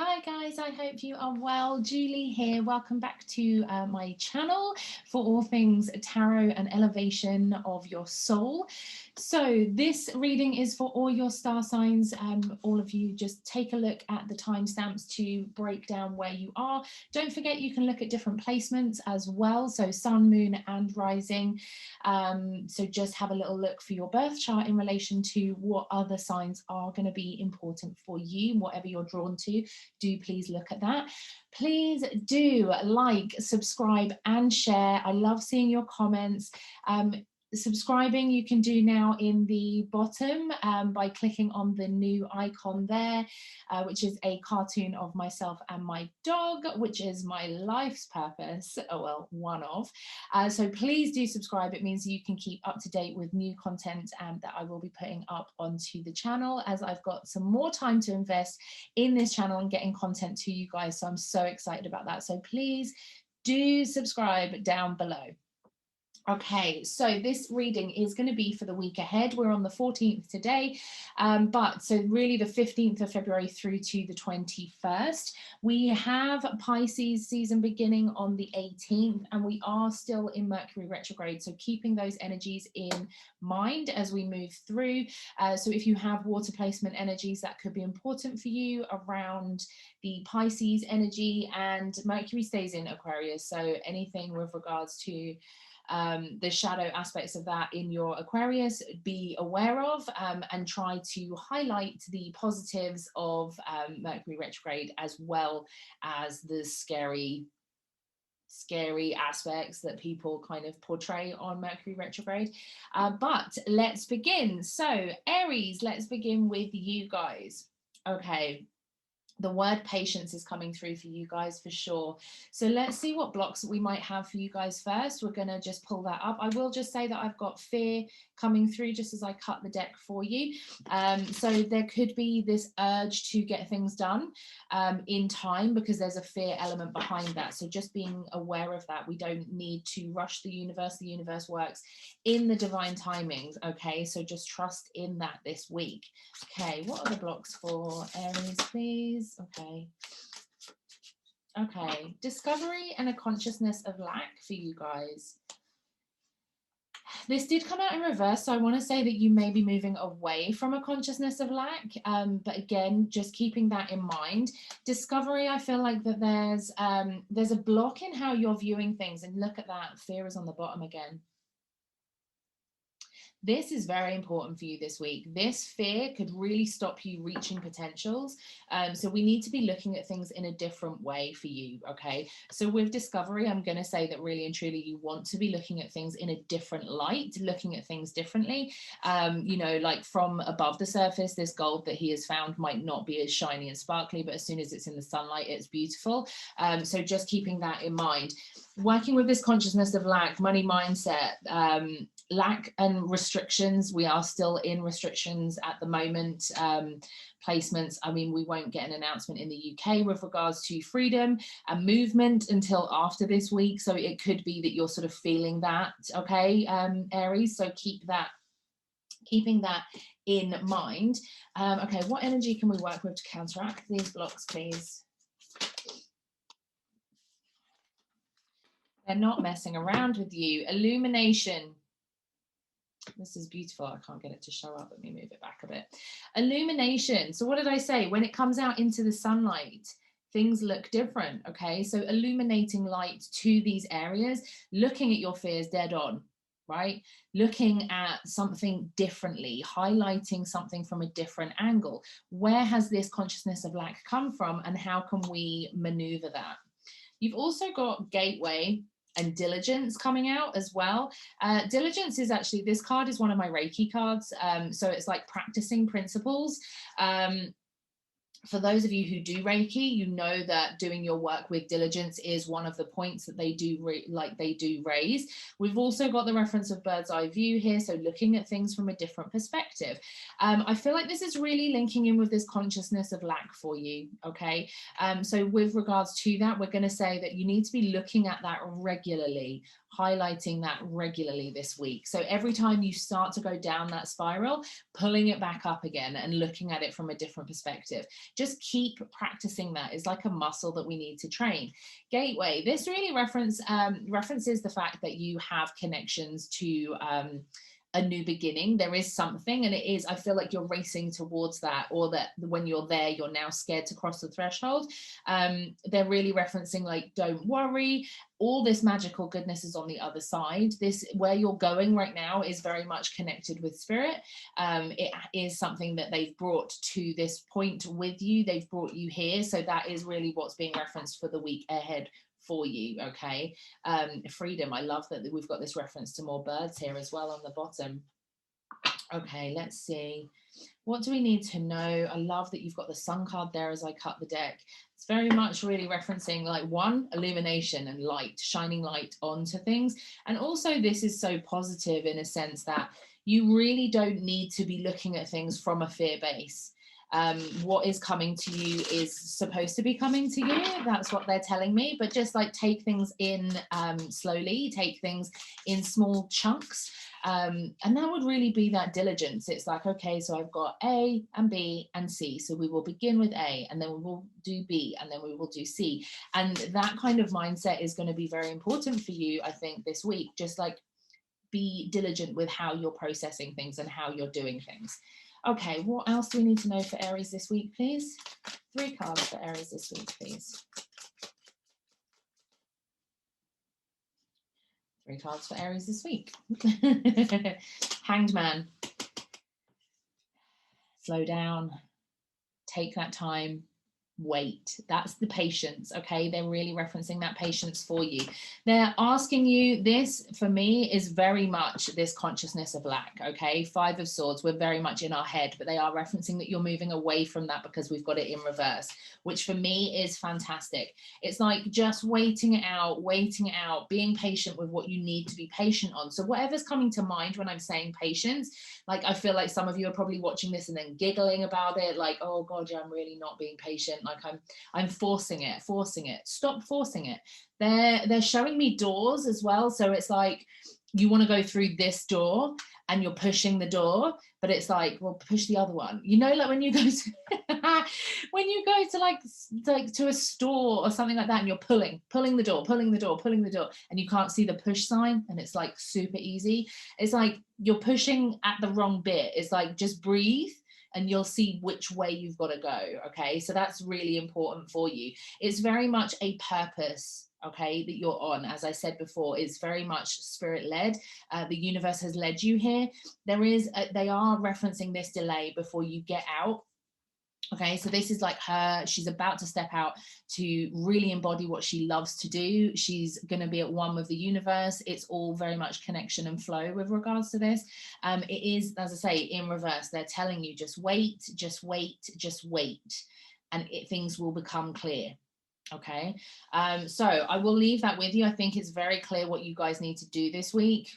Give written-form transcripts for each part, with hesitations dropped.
Hi guys, I hope you are well. Julie here. Welcome back to my channel for all things tarot and elevation of your soul. So this reading is for all your star signs. All of you, just take a look at the timestamps to break down where you are. Don't forget you can look at different placements as well. So sun, moon and rising. So just have a little look for your birth chart in relation to what other signs are going to be important for you, whatever you're drawn to. Do please look at that. Please do like, subscribe and share. I love seeing your comments. Subscribing you can do now in the bottom by clicking on the new icon there, which is a cartoon of myself and my dog, which is my life's purpose. Oh, well, one of. So please do subscribe. It means you can keep up to date with new content that I will be putting up onto the channel, as I've got some more time to invest in this channel and getting content to you guys. So I'm so excited about that. So please do subscribe down below. Okay, so this reading is going to be for the week ahead. We're on the 14th today, but so really the 15th of February through to the 21st. We have Pisces season beginning on the 18th, and we are still in Mercury retrograde. So keeping those energies in mind as we move through. So if you have water placement energies, that could be important for you around the Pisces energy, and Mercury stays in Aquarius. So anything with regards to the shadow aspects of that in your Aquarius, be aware of, and try to highlight the positives of Mercury retrograde, as well as the scary aspects that people kind of portray on Mercury retrograde. But let's begin. So Aries, let's begin with you guys. Okay. The word patience is coming through for you guys for sure. So let's see what blocks we might have for you guys first. We're going to just pull that up. I will just say that I've got fear coming through just as I cut the deck for you. So there could be this urge to get things done in time, because there's a fear element behind that. So just being aware of that. We don't need to rush the universe. The universe works in the divine timings. Okay, so just trust in that this week. Okay, what are the blocks for Aries, please? Okay, discovery and a consciousness of lack for you guys. This did come out in reverse, so I want to say that you may be moving away from a consciousness of lack, but again, just keeping that in mind. Discovery, I feel like that there's a block in how you're viewing things, and look at that, fear is on the bottom again. This is very important for you this week. This fear could really stop you reaching potentials. So we need to be looking at things in a different way for you, okay? So with discovery, I'm going to say that really and truly you want to be looking at things in a different light, looking at things differently. You know, like from above the surface, this gold that he has found might not be as shiny and sparkly, but as soon as it's in the sunlight, it's beautiful. So just keeping that in mind. Working with this consciousness of lack, money mindset, lack and restrictions. We are still in restrictions at the moment. Placements, I mean, we won't get an announcement in the UK with regards to freedom and movement until after this week. So it could be that you're sort of feeling that, okay, Aries. So keeping that in mind. Okay, what energy can we work with to counteract these blocks, please? They're not messing around with you. Illumination. This is beautiful. I can't get it to show up. Let me move it back a bit. Illumination. So what did I say? When it comes out into the sunlight, things look different. Okay. So illuminating light to these areas, looking at your fears dead on, right? Looking at something differently, highlighting something from a different angle. Where has this consciousness of lack come from, and how can we maneuver that? You've also got gateway and diligence coming out as well. Diligence is actually, this card is one of my Reiki cards. So it's like practicing principles. For those of you who do Reiki, you know that doing your work with diligence is one of the points that they do raise. We've also got the reference of bird's eye view here, so looking at things from a different perspective. I feel like this is really linking in with this consciousness of lack for you, okay? So with regards to that, we're going to say that you need to be looking at that regularly. highlighting that regularly this week. So every time you start to go down that spiral, pulling it back up again and looking at it from a different perspective. Just keep practicing that. It's like a muscle that we need to train. Gateway, this really references the fact that you have connections to a new beginning. There is something, and it is, I feel like you're racing towards that, or that when you're there, you're now scared to cross the threshold. They're really referencing like, don't worry, all this magical goodness is on the other side. This, where you're going right now, is very much connected with spirit. It is something that they've brought to this point with you. They've brought you here. So that is really what's being referenced for the week ahead for you. Okay. Freedom. I love that we've got this reference to more birds here as well on the bottom. Okay, let's see. What do we need to know? I love that you've got the sun card there as I cut the deck. It's very much really referencing like, one, illumination and light, shining light onto things. And also this is so positive in a sense that you really don't need to be looking at things from a fear base. What is coming to you is supposed to be coming to you. That's what they're telling me. But just like take things in slowly, take things in small chunks. And that would really be that diligence. It's like, okay, so I've got A and B and C. So we will begin with A, and then we will do B, and then we will do C. And that kind of mindset is going to be very important for you, I think, this week. Just like be diligent with how you're processing things and how you're doing things. Okay, what else do we need to know for Aries this week, please? 3 cards for Aries this week, please. 3 cards for Aries this week. Hanged Man. Slow down. Take that time. Wait. That's the patience. Okay, they're really referencing that patience for you. They're asking you, this for me is very much this consciousness of lack. Okay, 5 of Swords, we're very much in our head, but they are referencing that you're moving away from that because we've got it in reverse, which for me is fantastic. It's like just waiting it out, being patient with what you need to be patient on. So whatever's coming to mind when I'm saying patience, like I feel like some of you are probably watching this and then giggling about it, like, oh God, yeah, I'm really not being patient. Like I'm forcing it. Stop forcing it. They're showing me doors as well. So it's like you want to go through this door and you're pushing the door, but it's like, well, push the other one. You know, like when you go to like to a store or something like that, and you're pulling the door, and you can't see the push sign, and it's like super easy. It's like you're pushing at the wrong bit. It's like, just breathe and you'll see which way you've got to go. Okay, so that's really important for you. It's very much a purpose, okay, that you're on. As I said before, it's very much spirit led. The universe has led you here. They are referencing this delay before you get out. Okay, so this is like her, she's about to step out to really embody what she loves to do. She's going to be at one with the universe. It's all very much connection and flow with regards to this. It is, as I say, in reverse. They're telling you, just wait, and things will become clear. Okay, so I will leave that with you. I think it's very clear what you guys need to do this week.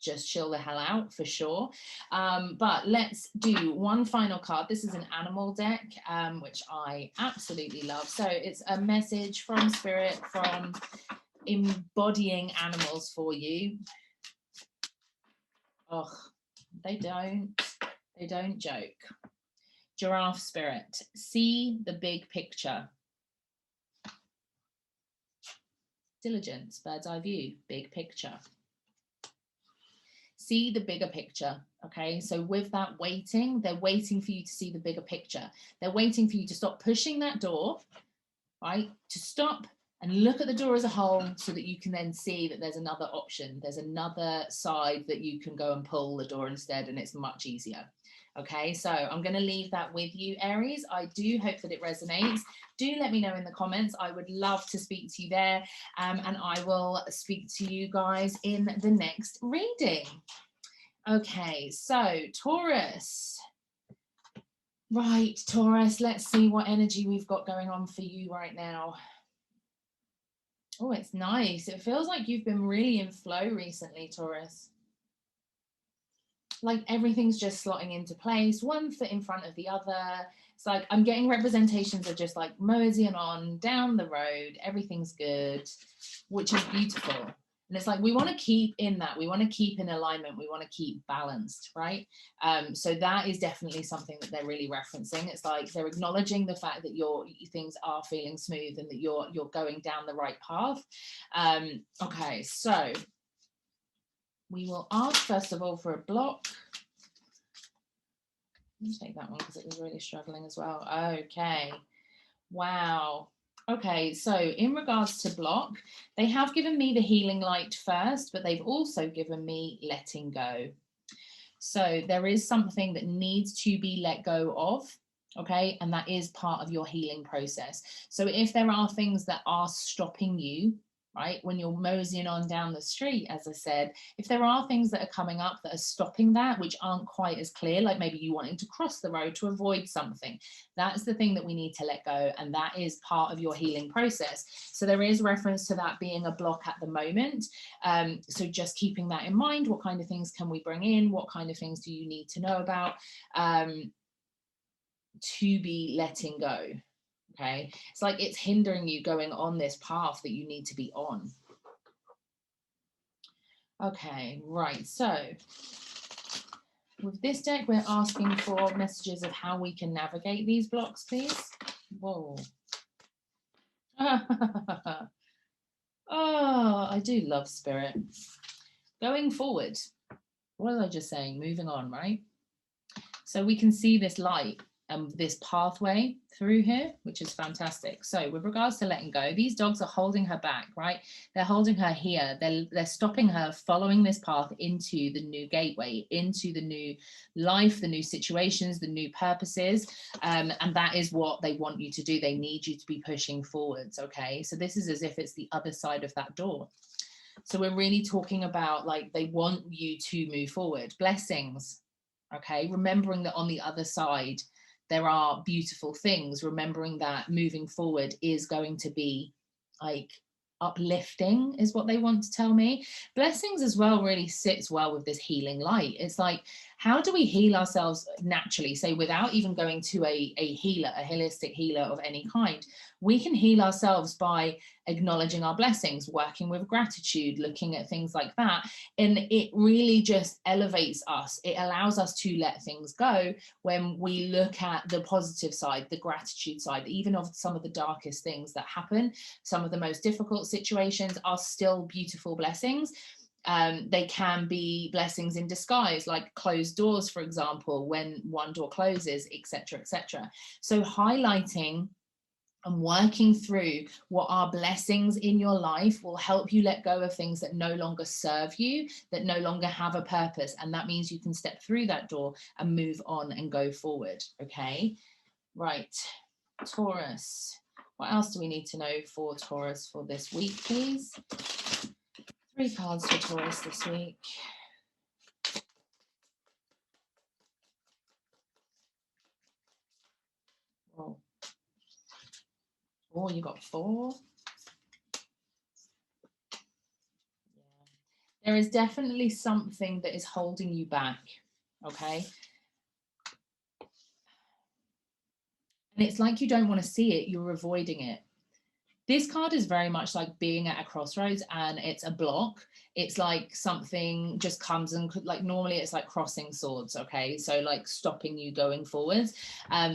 Just chill the hell out for sure. But let's do one final card. This is an animal deck, which I absolutely love. So it's a message from spirit, from embodying animals for you. Oh, they don't joke. Giraffe spirit, see the big picture. Diligence, bird's eye view, big picture. See the bigger picture. Okay, so with that waiting, they're waiting for you to see the bigger picture. They're waiting for you to stop pushing that door, right? To stop and look at the door as a whole, so that you can then see that there's another option. There's another side that you can go and pull the door instead, and it's much easier. Okay, so I'm going to leave that with you, Aries. I do hope that it resonates. Do let me know in the comments. I would love to speak to you there, and I will speak to you guys in the next reading. Okay, so Taurus. Right, Taurus, let's see what energy we've got going on for you right now. Oh, it's nice. It feels like you've been really in flow recently, Taurus. Like everything's just slotting into place, one foot in front of the other. It's like I'm getting representations of just like moseying on down the road. Everything's good, which is beautiful. And it's like we want to keep in that, we want to keep in alignment, we want to keep balanced, right? So that is definitely something that they're really referencing. It's like they're acknowledging the fact that your things are feeling smooth and that you're going down the right path. Okay, so we will ask first of all for a block. Let me take that one because it was really struggling as well. Okay, wow. Okay, so in regards to block, they have given me the healing light first, but they've also given me letting go. So there is something that needs to be let go of, okay? And that is part of your healing process. So if there are things that are stopping you, right, when you're moseying on down the street, as I said, if there are things that are coming up that are stopping that, which aren't quite as clear, like maybe you wanting to cross the road to avoid something, that's the thing that we need to let go. And that is part of your healing process. So there is reference to that being a block at the moment. So just keeping that in mind, what kind of things can we bring in? What kind of things do you need to know about to be letting go? Okay, it's like it's hindering you going on this path that you need to be on. Okay, right, so with this deck, we're asking for messages of how we can navigate these blocks, please. Whoa. Oh, I do love spirit. Going forward, what was I just saying? Moving on, right? So we can see this light and this pathway through here, which is fantastic. So with regards to letting go, these dogs are holding her back, right? They're holding her here. They're stopping her following this path into the new gateway, into the new life, the new situations, the new purposes. And that is what they want you to do. They need you to be pushing forwards, okay? So this is as if it's the other side of that door. So we're really talking about like they want you to move forward. Blessings, okay? Remembering that on the other side, there are beautiful things, remembering that moving forward is going to be like uplifting is what they want to tell me. Blessings as well really sits well with this healing light. It's like, how do we heal ourselves naturally? Say without even going to a healer, a holistic healer of any kind, we can heal ourselves by acknowledging our blessings, working with gratitude, looking at things like that. And it really just elevates us. It allows us to let things go when we look at the positive side, the gratitude side, even of some of the darkest things that happen. Some of the most difficult situations are still beautiful blessings. They can be blessings in disguise, like closed doors, for example, when one door closes, etc., etc. So highlighting and working through what are blessings in your life will help you let go of things that no longer serve you, that no longer have a purpose. And that means you can step through that door and move on and go forward. Okay, right. Taurus. What else do we need to know for Taurus for this week, please? 3 cards for Taurus this week. Oh, oh, you got 4. Yeah. There is definitely something that is holding you back, okay? And it's like you don't want to see it, you're avoiding it. This card is very much like being at a crossroads and it's a block. It's like something just comes and like normally it's like crossing swords, okay? So like stopping you going forwards.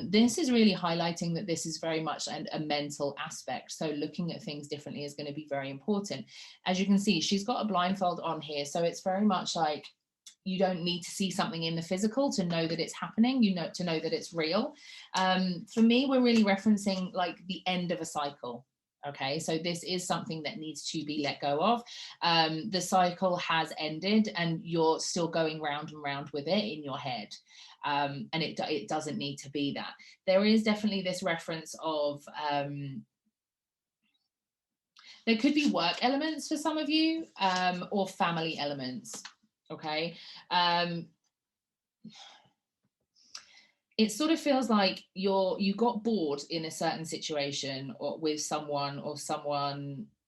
This is really highlighting that this is very much a mental aspect. So looking at things differently is going to be very important. As you can see, she's got a blindfold on here. So it's very much like you don't need to see something in the physical to know that it's happening, to know that it's real. For me, we're really referencing like the end of a cycle. Okay, so this is something that needs to be let go of. The cycle has ended and you're still going round and round with it in your head. And it doesn't need to be that. There is definitely this reference of, there could be work elements for some of you or family elements, okay? It sort of feels like you got bored in a certain situation or with someone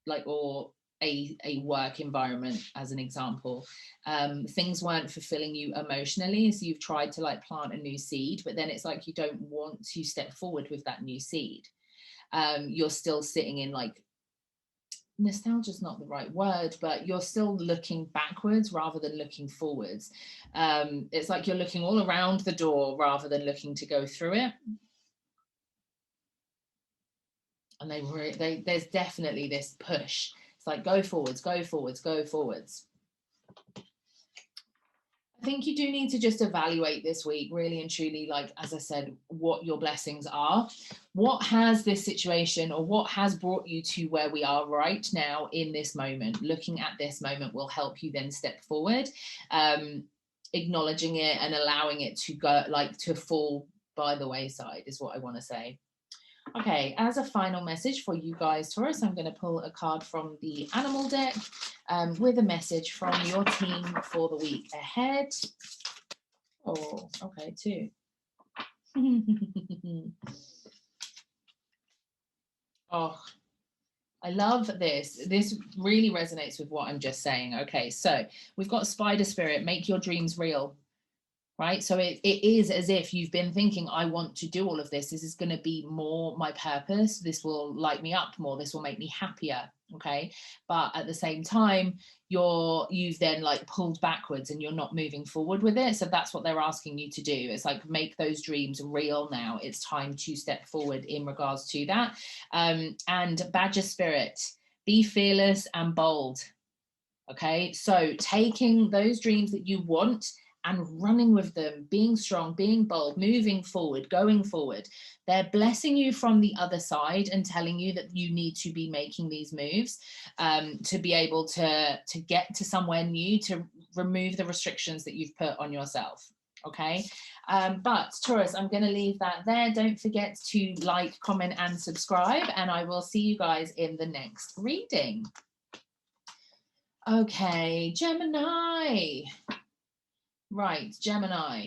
like, or a work environment as an example. Things weren't fulfilling you emotionally, so you've tried to like plant a new seed, but then it's like you don't want to step forward with that new seed. You're still sitting in like nostalgia is not the right word, but you're still looking backwards rather than looking forwards. It's like you're looking all around the door rather than looking to go through it. And there's definitely this push. It's like, go forwards, go forwards, go forwards. I think you do need to just evaluate this week, really and truly, like, as I said, what your blessings are. What has this situation, or what has brought you to where we are right now in this moment? Looking at this moment will help you then step forward, acknowledging it and allowing it to go, like, to fall by the wayside is what I want to say. Okay, as a final message for you guys, Taurus, I'm going to pull a card from the animal deck with a message from your team for the week ahead. Oh, okay, two. Oh, I love this. This really resonates with what I'm just saying. Okay, so we've got Spider Spirit, make your dreams real. Right, so it is as if you've been thinking, I want to do all of this. This is going to be more my purpose. This will light me up more. This will make me happier. Okay, but at the same time, you've then like pulled backwards and you're not moving forward with it. So that's what they're asking you to do. It's like, make those dreams real now. It's time to step forward in regards to that. And Badger Spirit, be fearless and bold. Okay, so taking those dreams that you want and running with them, being strong, being bold, moving forward, going forward. They're blessing you from the other side and telling you that you need to be making these moves to be able to get to somewhere new, to remove the restrictions that you've put on yourself. Okay, but Taurus, I'm going to leave that there. Don't forget to like, comment, and subscribe, and I will see you guys in the next reading. Okay, Gemini. Right, Gemini.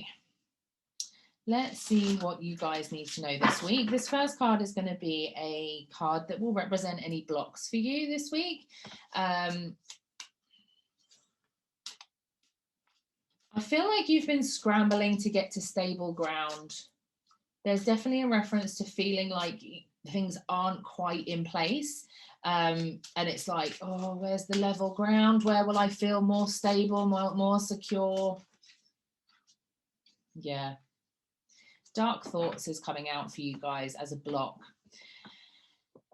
Let's see what you guys need to know this week. This first card is going to be a card that will represent any blocks for you this week. I feel like you've been scrambling to get to stable ground. There's definitely a reference to feeling like things aren't quite in place. And it's like, oh, where's the level ground? Where will I feel more stable, more secure? Yeah. Dark thoughts is coming out for you guys as a block.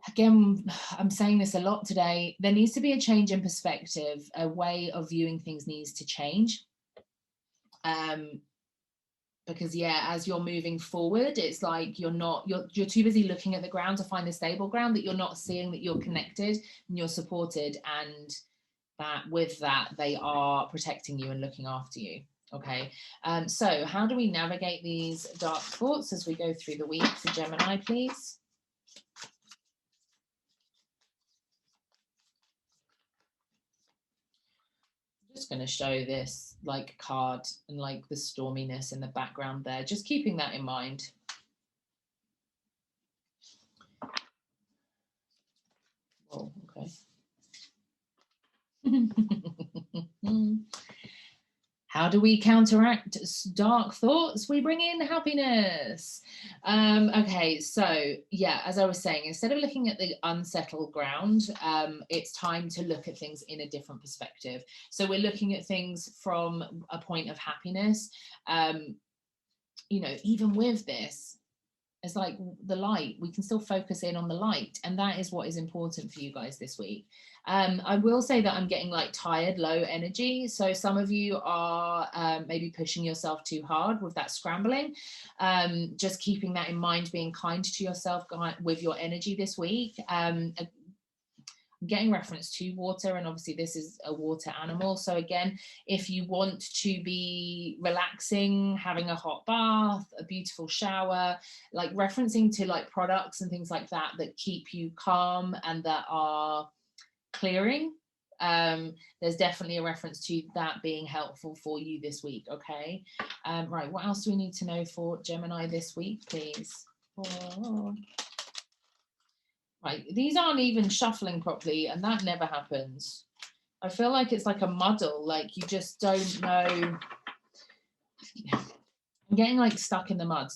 Again, I'm saying this a lot today. There needs to be a change in perspective. A way of viewing things needs to change. Because yeah, as you're moving forward, it's like you're too busy looking at the ground to find the stable ground, that you're not seeing that you're connected and you're supported, and that with that they are protecting you and looking after you. Okay, so how do we navigate these dark thoughts as we go through the week for Gemini, please? I'm just going to show this like card and like the storminess in the background there, just keeping that in mind. Oh, okay. How do we counteract dark thoughts? We bring in happiness. Okay, so yeah, as I was saying, instead of looking at the unsettled ground, it's time to look at things in a different perspective. So we're looking at things from a point of happiness. You know, even with this, it's like the light, we can still focus in on the light, and that is what is important for you guys this week. I will say that I'm getting like tired, low energy, so some of you are maybe pushing yourself too hard with that scrambling. Just keeping that in mind, being kind to yourself with your energy this week. I'm getting reference to water, and obviously this is a water animal, so again, if you want to be relaxing, having a hot bath, a beautiful shower, like referencing to like products and things like that that keep you calm and that are clearing, there's definitely a reference to that being helpful for you this week. Okay, right, what else do we need to know for Gemini this week, please? Right, these aren't even shuffling properly, and that never happens. I feel like it's like a muddle, like you just don't know. I'm getting like stuck in the mud.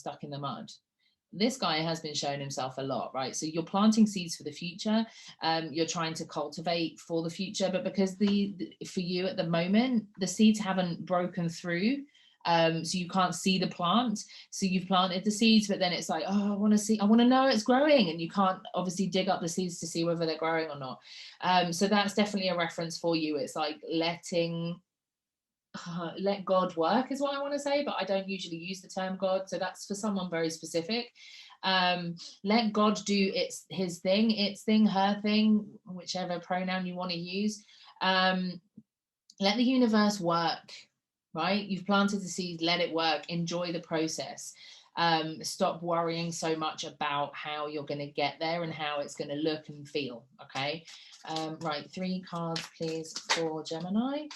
this guy has been showing himself a lot, right? So you're planting seeds for the future. You're trying to cultivate for the future, but because for you at the moment, the seeds haven't broken through. So you can't see the plant. So you've planted the seeds, but then it's like, oh, I want to know it's growing. And you can't obviously dig up the seeds to see whether they're growing or not. So that's definitely a reference for you. It's like let God work is what I want to say, but I don't usually use the term God. So that's for someone very specific. Let God do his thing, its thing, her thing, whichever pronoun you want to use. Let the universe work, right? You've planted the seed, let it work, enjoy the process. Stop worrying so much about how you're going to get there and how it's going to look and feel. Okay. Right, 3 cards please for Gemini.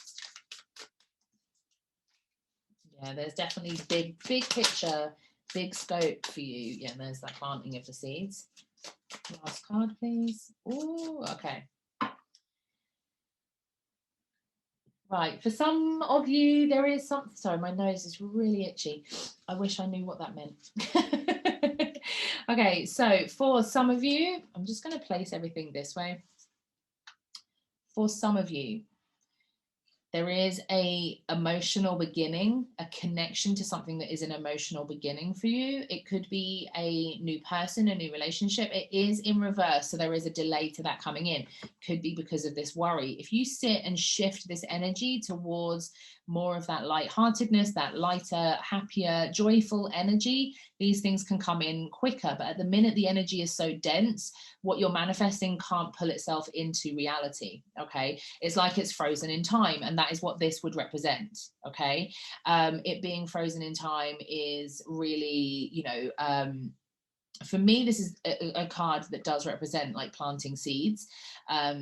Yeah, there's definitely big picture, big scope for you. Yeah, there's that planting of the seeds. Last card, please. Oh, okay. Right, for some of you, there is something. Sorry, my nose is really itchy. I wish I knew what that meant. Okay, so for some of you, I'm just going to place everything this way. For some of you, there is a emotional beginning, a connection to something that is an emotional beginning for you. It could be a new person, a new relationship. It is in reverse, so there is a delay to that coming in. Could be because of this worry. If you sit and shift this energy towards more of that lightheartedness, that lighter, happier, joyful energy, these things can come in quicker. But at the minute the energy is so dense, what you're manifesting can't pull itself into reality. Okay, it's like it's frozen in time, and that is what this would represent. Okay, it being frozen in time is really, for me, this is a card that does represent like planting seeds.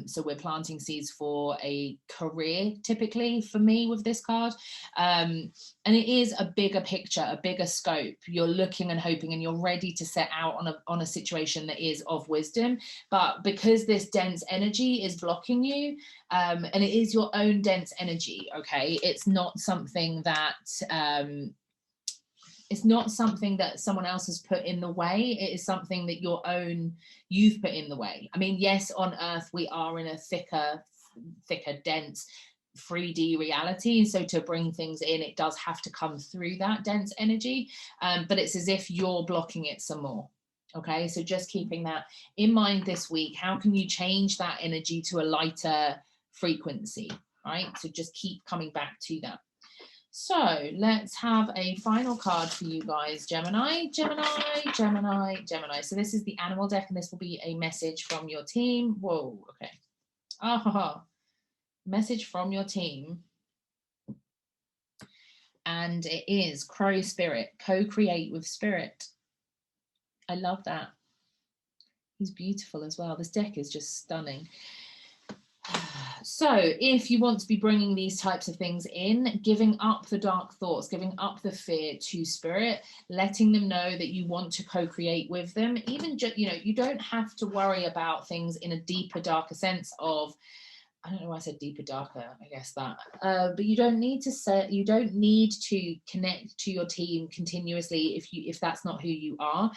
So we're planting seeds for a career, typically for me with this card. And it is a bigger picture, a bigger scope. You're looking and hoping and you're ready to set out on a situation that is of wisdom. But because this dense energy is blocking you, and it is your own dense energy, okay? It's not something that someone else has put in the way. It is something that you've put in the way. I mean, yes, on Earth, we are in a thicker, dense 3D reality. So to bring things in, it does have to come through that dense energy. But it's as if you're blocking it some more. Okay, so just keeping that in mind this week. How can you change that energy to a lighter frequency, right? So just keep coming back to that. So let's have a final card for you guys, Gemini. So this is the animal deck, and this will be a message from your team. Whoa, okay. Message from your team. And it is Crow Spirit, co-create with Spirit. I love that. He's beautiful as well. This deck is just stunning. So if you want to be bringing these types of things in, giving up the dark thoughts, giving up the fear to Spirit, letting them know that you want to co-create with them, even just, you don't have to worry about things in a deeper, darker sense of, I don't know why I said deeper, darker, I guess that. But you don't need to connect to your team continuously if that's not who you are.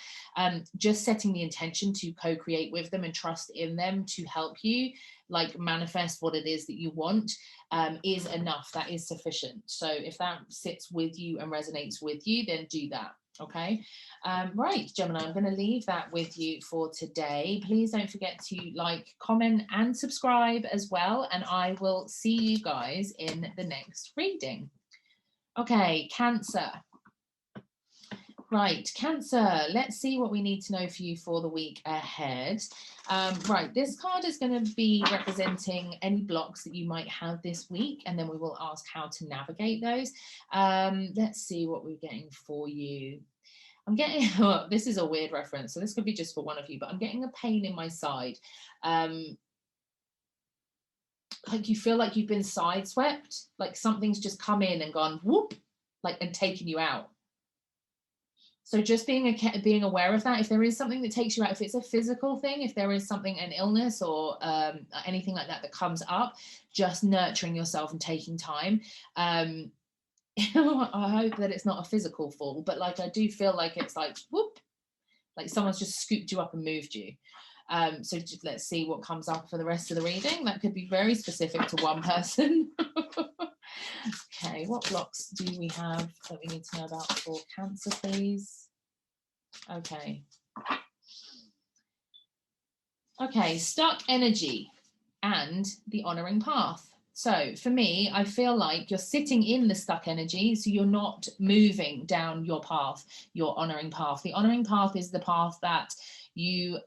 Just setting the intention to co-create with them and trust in them to help you like manifest what it is that you want is enough. That is sufficient. So if that sits with you and resonates with you, then do that. Okay. Right, Gemini, I'm going to leave that with you for today. Please don't forget to like, comment and subscribe as well, and I will see you guys in the next reading. Okay, Cancer. Right, Cancer, let's see what we need to know for you for the week ahead. Right, this card is going to be representing any blocks that you might have this week, and then we will ask how to navigate those. Let's see what we're getting for you. I'm getting, this is a weird reference, so this could be just for one of you, but I'm getting a pain in my side. Like you feel like you've been sideswept, like something's just come in and gone whoop, like, and taken you out. So just being aware of that. If there is something that takes you out, if it's a physical thing, if there is something, an illness or anything like that comes up, just nurturing yourself and taking time. I hope that it's not a physical fall, but like I do feel like it's like whoop, like someone's just scooped you up and moved you. So just, let's see what comes up for the rest of the reading. That could be very specific to one person. Okay, what blocks do we have that we need to know about for Cancer, please? Okay. Okay, stuck energy and the honoring path. So for me, I feel like you're sitting in the stuck energy, so you're not moving down your path, your honoring path. The honoring path is the path that you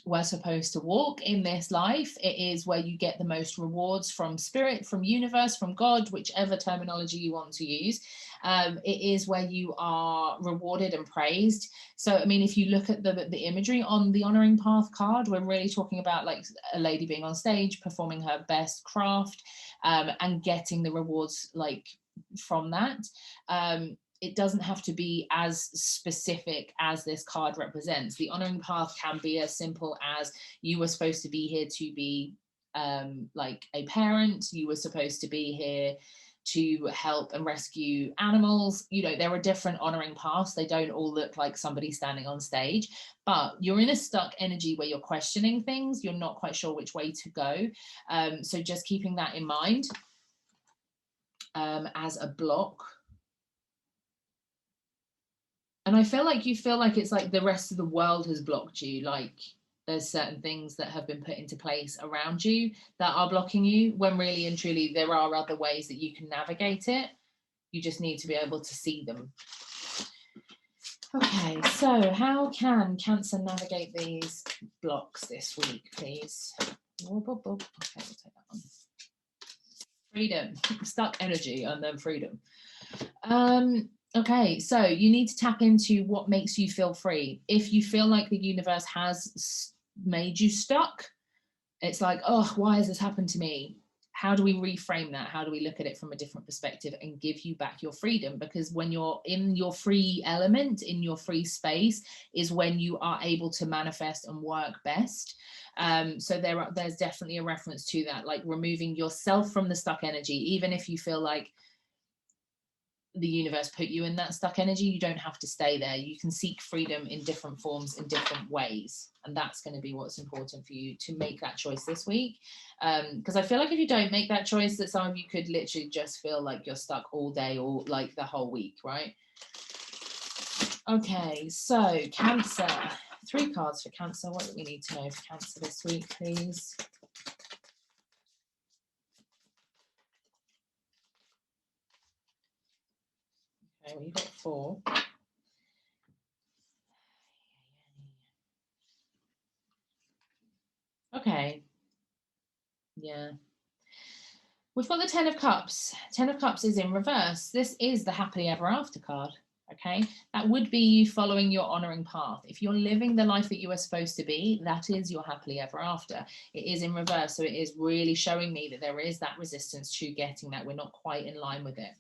were supposed to walk in this life. It is where you get the most rewards from spirit, from universe, from God, whichever terminology you want to use. It is where you are rewarded and praised. So, I mean, if you look at the imagery on the honoring path card, we're really talking about like a lady being on stage, performing her best craft, and getting the rewards like from that. It doesn't have to be as specific as this card represents. The honoring path can be as simple as you were supposed to be here to be like a parent, you were supposed to be here to help and rescue animals. You know, there are different honoring paths. They don't all look like somebody standing on stage, but you're in a stuck energy where you're questioning things. You're not quite sure which way to go. So just keeping that in mind as a block. And I feel like you feel like it's like the rest of the world has blocked you. Like there's certain things that have been put into place around you that are blocking you, when really and truly there are other ways that you can navigate it. You just need to be able to see them. Okay, so how can Cancer navigate these blocks this week, please? Okay, we'll take that one. Freedom, stuck energy, and then freedom. Okay, so you need to tap into what makes you feel free. If you feel like the universe has made you stuck, it's like, oh, why has this happened to me? How do we reframe that? How do we look at it from a different perspective and give you back your freedom? Because when you're in your free element, in your free space, is when you are able to manifest and work best. So there's definitely a reference to that, like removing yourself from the stuck energy. Even if you feel like the universe put you in that stuck energy, you don't have to stay there. You can seek freedom in different forms, in different ways, and that's going to be what's important for you to make that choice this week. Because I feel like if you don't make that choice, that some of you could literally just feel like you're stuck all day or like the whole week, right? Okay, so Cancer, 3 cards for Cancer. What do we need to know for Cancer this week, please? Okay, well, you've got 4. Okay. Yeah. We've got the 10 of Cups. 10 of Cups is in reverse. This is the happily ever after card. Okay, that would be you following your honoring path. If you're living the life that you are supposed to be, that is your happily ever after. It is in reverse, so it is really showing me that there is that resistance to getting that. We're not quite in line with it.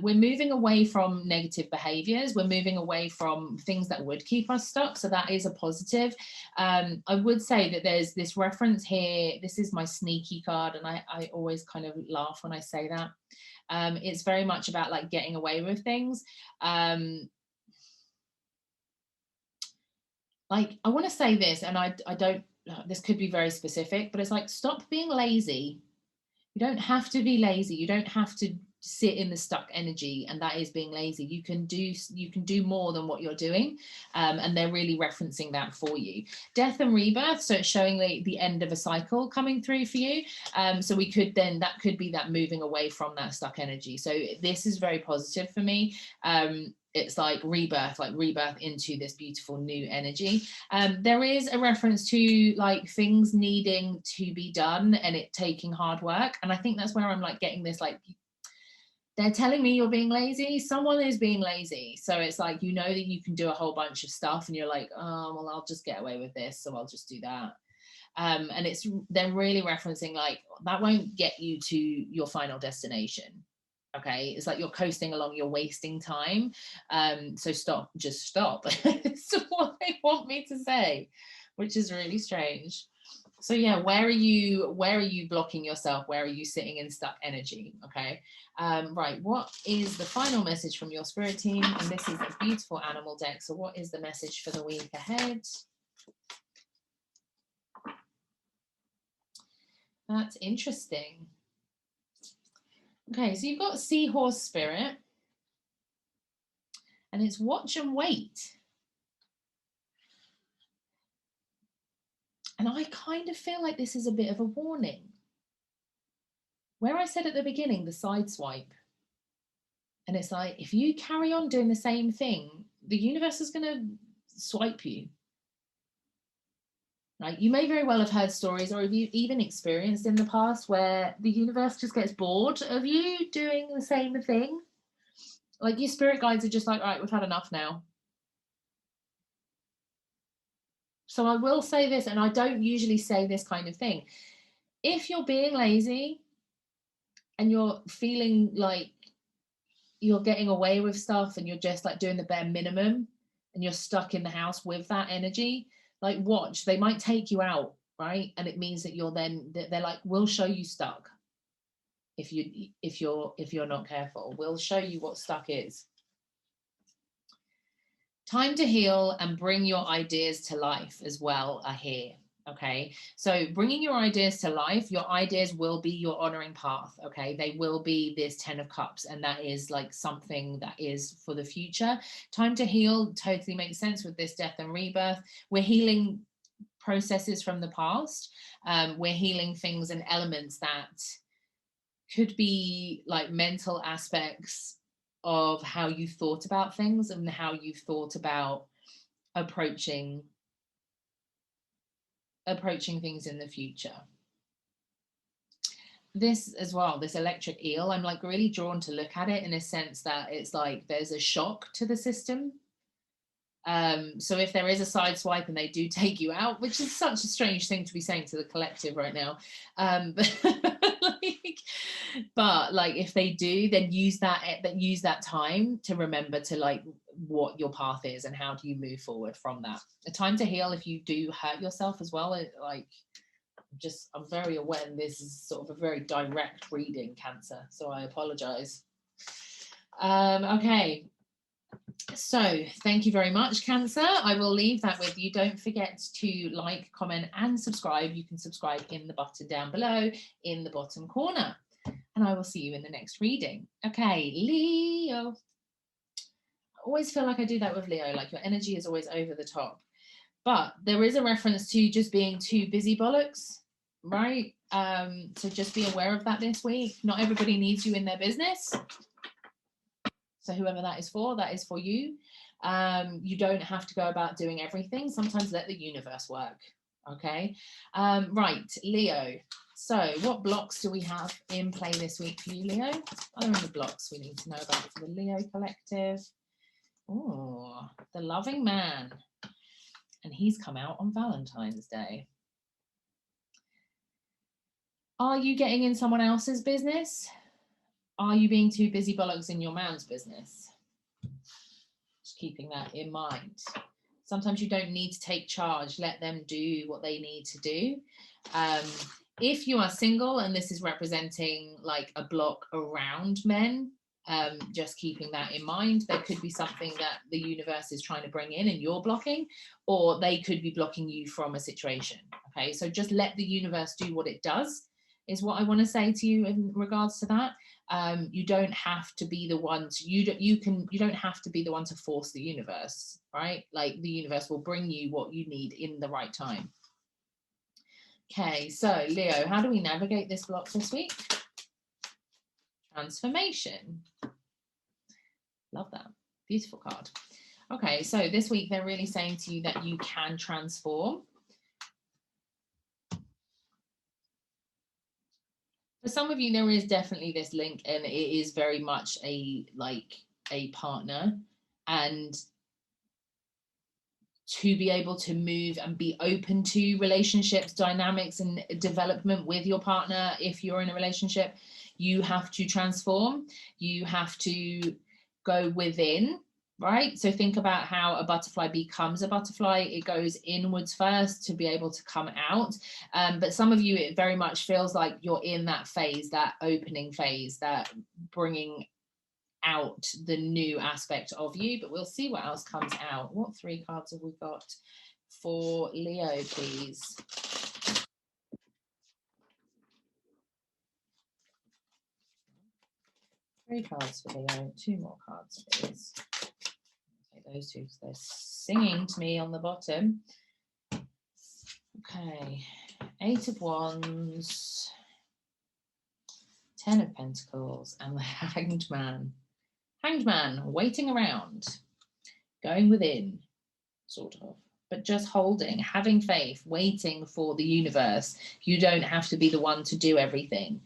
We're moving away from negative behaviors. We're moving away from things that would keep us stuck. So that is a positive. I would say that there's this reference here. This is my sneaky card, and I always kind of laugh when I say that. It's very much about like getting away with things. Like I want to say this, and I don't, this could be very specific, but it's like, stop being lazy. You don't have to be lazy. You don't have to sit in the stuck energy, and that is being lazy. You can do more than what you're doing, and they're really referencing that for you. Death and rebirth, so it's showing the end of a cycle coming through for you. So we could then, that could be that moving away from that stuck energy. So this is very positive for me. It's like rebirth into this beautiful new energy. There is a reference to like things needing to be done and it taking hard work, and I think that's where I'm like getting this, like, they're telling me you're being lazy. Someone is being lazy. So it's like, you know that you can do a whole bunch of stuff and you're like, oh, well, I'll just get away with this, so I'll just do that. And they're really referencing like, that won't get you to your final destination. Okay, it's like you're coasting along, you're wasting time. So just stop. It's what they want me to say, which is really strange. So yeah, where are you blocking yourself? Where are you sitting in stuck energy? Okay. Right. What is the final message from your spirit team? And this is a beautiful animal deck. So what is the message for the week ahead? That's interesting. Okay, so you've got seahorse spirit, and it's watch and wait. And I kind of feel like this is a bit of a warning. Where I said at the beginning, the side swipe, and it's like, if you carry on doing the same thing, the universe is going to swipe you. Right? You may very well have heard stories, or have you even experienced in the past, where the universe just gets bored of you doing the same thing. Like your spirit guides are just like, all right, we've had enough now. So I will say this, and I don't usually say this kind of thing. If you're being lazy and you're feeling like you're getting away with stuff and you're just like doing the bare minimum and you're stuck in the house with that energy, like watch, they might take you out, right? And it means that they're like, we'll show you stuck. If you're not careful, we'll show you what stuck is. Time to heal and bring your ideas to life as well are here. Okay, so bringing your ideas to life, your ideas will be your honoring path. Okay, they will be this 10 of cups, and that is like something that is for the future. Time to heal totally makes sense with this death and rebirth. We're healing processes from the past. We're healing things and elements that could be like mental aspects of how you thought about things and how you've thought about approaching things in the future. This as well, this electric eel, I'm like really drawn to look at it in a sense that it's like there's a shock to the system. So if there is a side swipe and they do take you out, which is such a strange thing to be saying to the collective right now, but like if they do, then use that time to remember to like what your path is and how do you move forward from that. A time to heal if you do hurt yourself as well. I'm very aware this is sort of a very direct reading, Cancer, so I apologize. Okay. So thank you very much, Cancer. I will leave that with you. Don't forget to like, comment, and subscribe. You can subscribe in the button down below in the bottom corner. And I will see you in the next reading. Okay, Leo. I always feel like I do that with Leo, like your energy is always over the top. But there is a reference to just being too busy bollocks, right? So just be aware of that this week. Not everybody needs you in their business. So whoever that is for you. You don't have to go about doing everything. Sometimes let the universe work. Okay. Right, Leo. So what blocks do we have in play this week for you, Leo? What are the blocks we need to know about for the Leo collective? Oh, the loving man. And he's come out on Valentine's Day. Are you getting in someone else's business? Are you being too busy bollocks in your man's business? Just keeping that in mind. Sometimes you don't need to take charge. Let them do what they need to do. If you are single and this is representing like a block around men, just keeping that in mind. There could be something that the universe is trying to bring in and you're blocking, or they could be blocking you from a situation. Okay, so just let the universe do what it does is what I want to say to you in regards to that. You don't have to be the one to, you don't have to be the one to force the universe, right? Like the universe will bring you what you need in the right time. Okay, so Leo, how do we navigate this block this week? Transformation. Love that. Beautiful card. Okay, so this week they're really saying to you that you can transform. For some of you, there is definitely this link, and it is very much a partner, and to be able to move and be open to relationships, dynamics, and development with your partner. If you're in a relationship, you have to transform. You have to go within, right? So think about how a butterfly becomes a butterfly. It goes inwards first to be able to come out. But some of you, it very much feels like you're in that phase, that opening phase, that bringing out the new aspect of you. But we'll see what else comes out. What 3 cards have we got for Leo, please? 3 cards for Leo. 2 more cards, please. Take those 2 because they're singing to me on the bottom. Okay, 8 of Wands, 10 of Pentacles, and the Hanged Man. Hanged Man, waiting around, going within, sort of, but just holding, having faith, waiting for the universe. You don't have to be the one to do everything.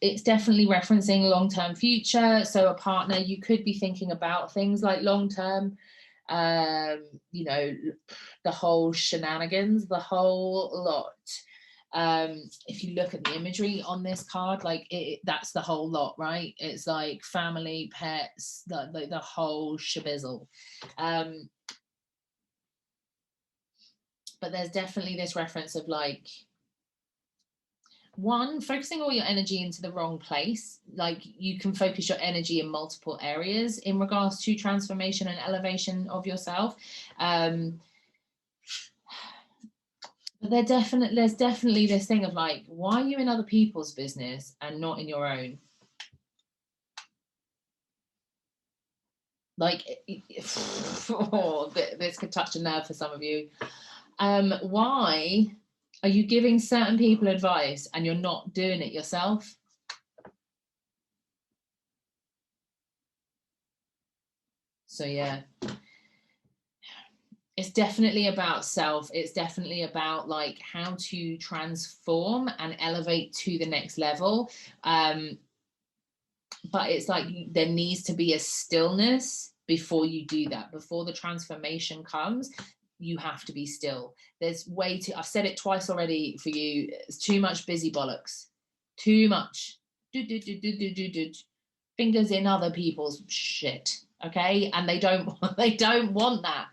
It's definitely referencing long-term future. So a partner, you could be thinking about things like long-term, you know, the whole shenanigans, the whole lot. If you look at the imagery on this card, like that's the whole lot, right? It's like family, pets, the whole shabizzle. But there's definitely this reference of like, one, focusing all your energy into the wrong place. Like you can focus your energy in multiple areas in regards to transformation and elevation of yourself. But there's definitely this thing of like, why are you in other people's business and not in your own? Like, oh, this could touch a nerve for some of you. Why are you giving certain people advice and you're not doing it yourself? So yeah, it's definitely about self. It's definitely about like how to transform and elevate to the next level. But it's like there needs to be a stillness before you do that. Before the transformation comes, you have to be still. There's way too, I've said it twice already for you, it's too much busy bollocks. Too much. Fingers in other people's shit. Okay. And they don't want that.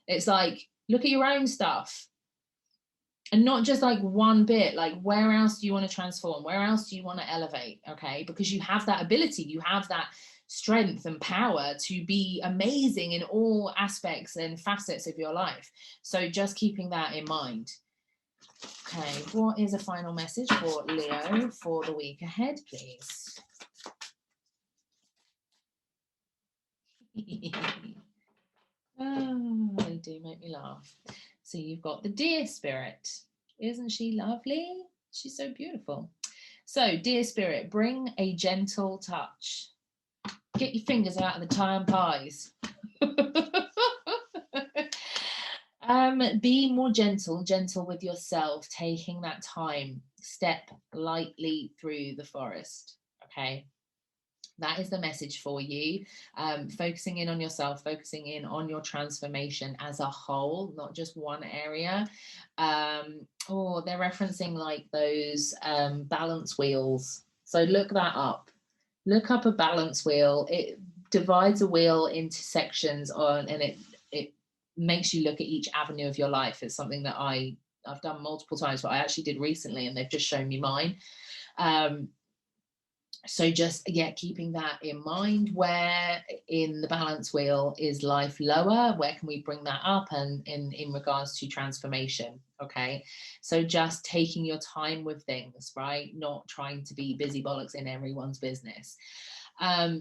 It's like, look at your own stuff. And not just like one bit, like where else do you want to transform? Where else do you want to elevate? Okay. Because you have that ability, you have that strength and power to be amazing in all aspects and facets of your life. So just keeping that in mind. Okay. What is a final message for Leo for the week ahead, please? Oh, they do make me laugh. So you've got the deer spirit. Isn't she lovely? She's so beautiful. So deer spirit, bring a gentle touch. Get your fingers out of the tie and pies. Be more gentle with yourself, taking that time. Step lightly through the forest. Okay. That is the message for you. Focusing in on yourself, focusing in on your transformation as a whole, not just one area. Oh, they're referencing like those balance wheels. So look that up. Look up a balance wheel. It divides a wheel into sections and it makes you look at each avenue of your life. It's something that I've done multiple times, but I actually did recently, and they've just shown me mine. So just, yeah, keeping that in mind. Where in the balance wheel is life lower? Where can we bring that up? And in regards to transformation, okay? So just taking your time with things, right? Not trying to be busy bollocks in everyone's business.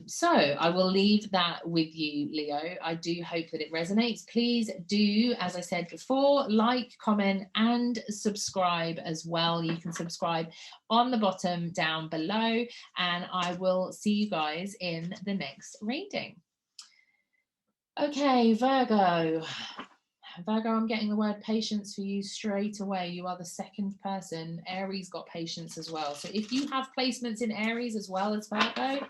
So I will leave that with you, Leo. I do hope that it resonates. Please do, as I said before, like, comment, and subscribe as well. You can subscribe on the bottom down below, and I will see you guys in the next reading. Okay, Virgo. Virgo, I'm getting the word patience for you straight away. You are the second person. Aries got patience as well. So if you have placements in Aries as well as Virgo,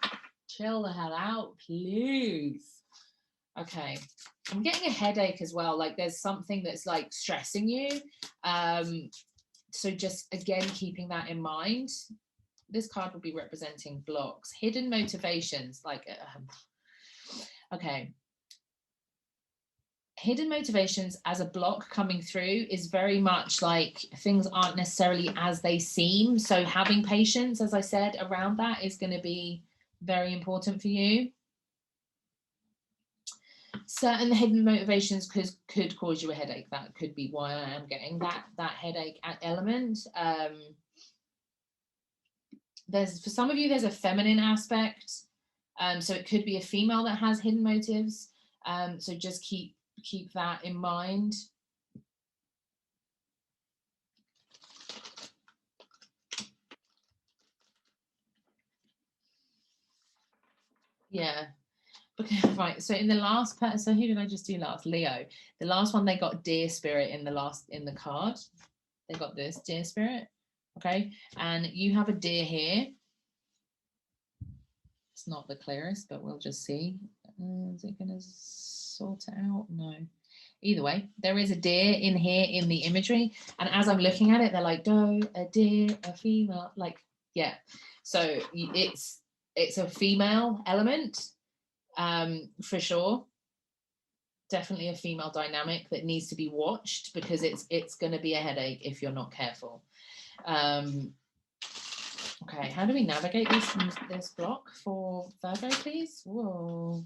chill the hell out, please. Okay, I'm getting a headache as well. Like there's something that's like stressing you. So just again, keeping that in mind. This card will be representing blocks, hidden motivations, like Okay. Hidden motivations as a block coming through is very much like things aren't necessarily as they seem. So having patience, as I said, around that is going to be very important for you. Certain hidden motivations could cause you a headache. That could be why I am getting that headache element. There's, for some of you, there's a feminine aspect. So it could be a female that has hidden motives. So just keep that in mind. Yeah. Okay, right. So in the last so who did I just do last? Leo. The last one, they got deer spirit in the card. They got this deer spirit. Okay. And you have a deer here. It's not the clearest, but we'll just see. Is it going to sort it out? No. Either way, there is a deer in here in the imagery. And as I'm looking at it, they're like, doe, a deer, a female. Like, yeah. So it's a female element, for sure. Definitely a female dynamic that needs to be watched, because it's going to be a headache if you're not careful. Okay, how do we navigate this block for Virgo, please? Whoa.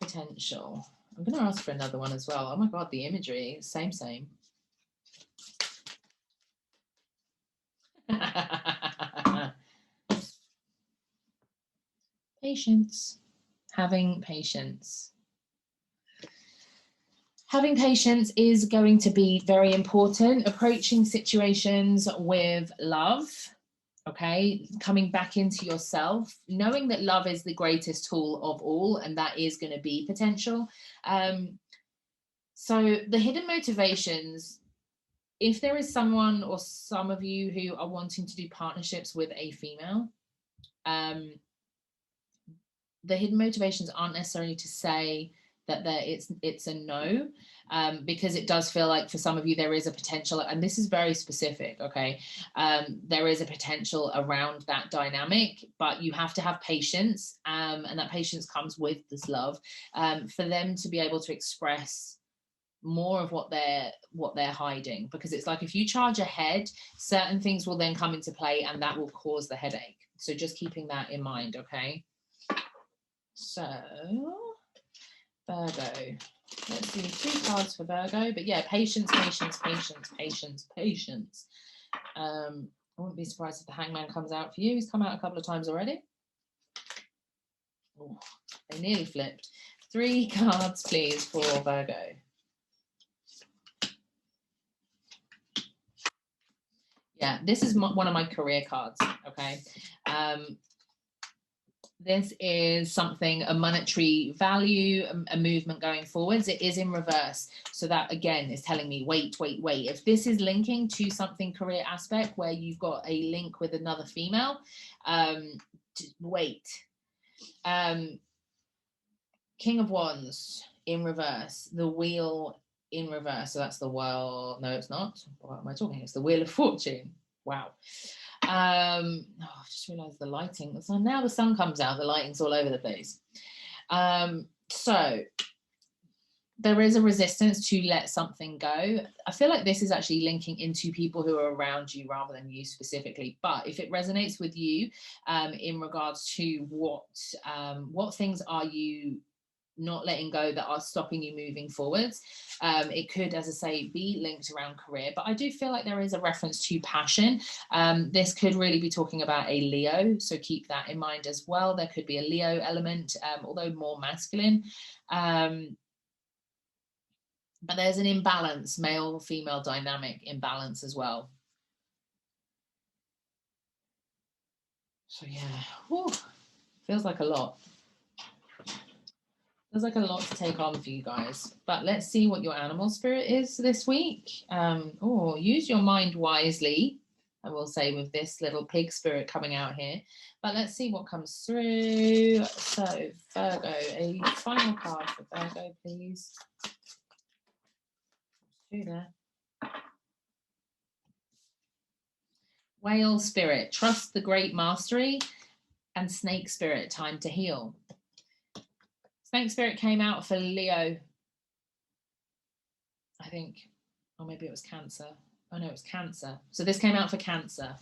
Potential. I'm going to ask for another one as well. Oh my God, the imagery, same. Patience. Having patience. Having patience is going to be very important. Approaching situations with love, okay? Coming back into yourself, knowing that love is the greatest tool of all, and that is going to be potential. So the hidden motivations, if there is someone or some of you who are wanting to do partnerships with a female, the hidden motivations aren't necessarily to say that it's a no, because it does feel like for some of you there is a potential, and this is very specific, okay? There is a potential around that dynamic, but you have to have patience, and that patience comes with this love, for them to be able to express more of what they're hiding, because it's like if you charge ahead, certain things will then come into play and that will cause the headache. So just keeping that in mind, okay? So Virgo, let's do 2 cards for Virgo, but yeah, patience. I wouldn't be surprised if the Hangman comes out for you. He's come out a couple of times already. Ooh, they nearly flipped. 3 cards please for Virgo. Yeah, this is one of my career cards, okay? This is something, a monetary value, a movement going forwards. It is in reverse. So that, again, is telling me, wait. If this is linking to something career aspect where you've got a link with another female, wait. King of Wands in reverse. The Wheel in reverse. So that's the Well, no, it's not. What am I talking? It's the Wheel of Fortune. Wow. I just realized the lighting. So now the sun comes out, the lighting's all over the place. So there is a resistance to let something go. I feel like this is actually linking into people who are around you rather than you specifically. But if it resonates with you, in regards to what things are you not letting go that are stopping you moving forwards, it could, as I say, be linked around career, but I do feel like there is a reference to passion. This could really be talking about a Leo, so keep that in mind as well. There could be a Leo element, although more masculine, but there's an imbalance, male female dynamic imbalance as well. So yeah, whew, feels like a lot. There's like a lot to take on for you guys, but let's see what your animal spirit is this week. Use your mind wisely, I will say, with this little pig spirit coming out here, but let's see what comes through. So Virgo, a final card for Virgo, please. Through there. Whale spirit, trust the great mastery. and Snake Spirit, time to heal. Snake Spirit came out for Leo, I think, or maybe it was Cancer. Oh no, it was Cancer. So this came out for Cancer.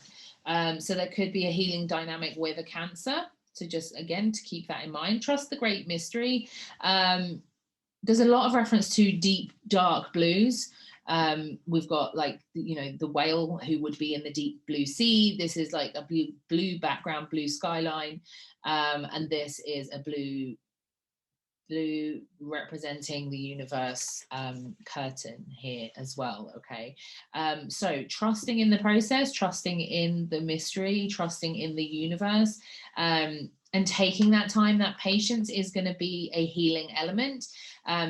So there could be a healing dynamic with a Cancer. So just, again, to keep that in mind. Trust the great mystery. There's a lot of reference to deep, dark blues. We've got, like, you know, the whale who would be in the deep blue sea. This is like a blue background, blue skyline. And this is a blue representing the universe curtain here as well. Okay, so trusting in the process, trusting in the mystery, trusting in the universe, and taking that time. That patience is going to be a healing element.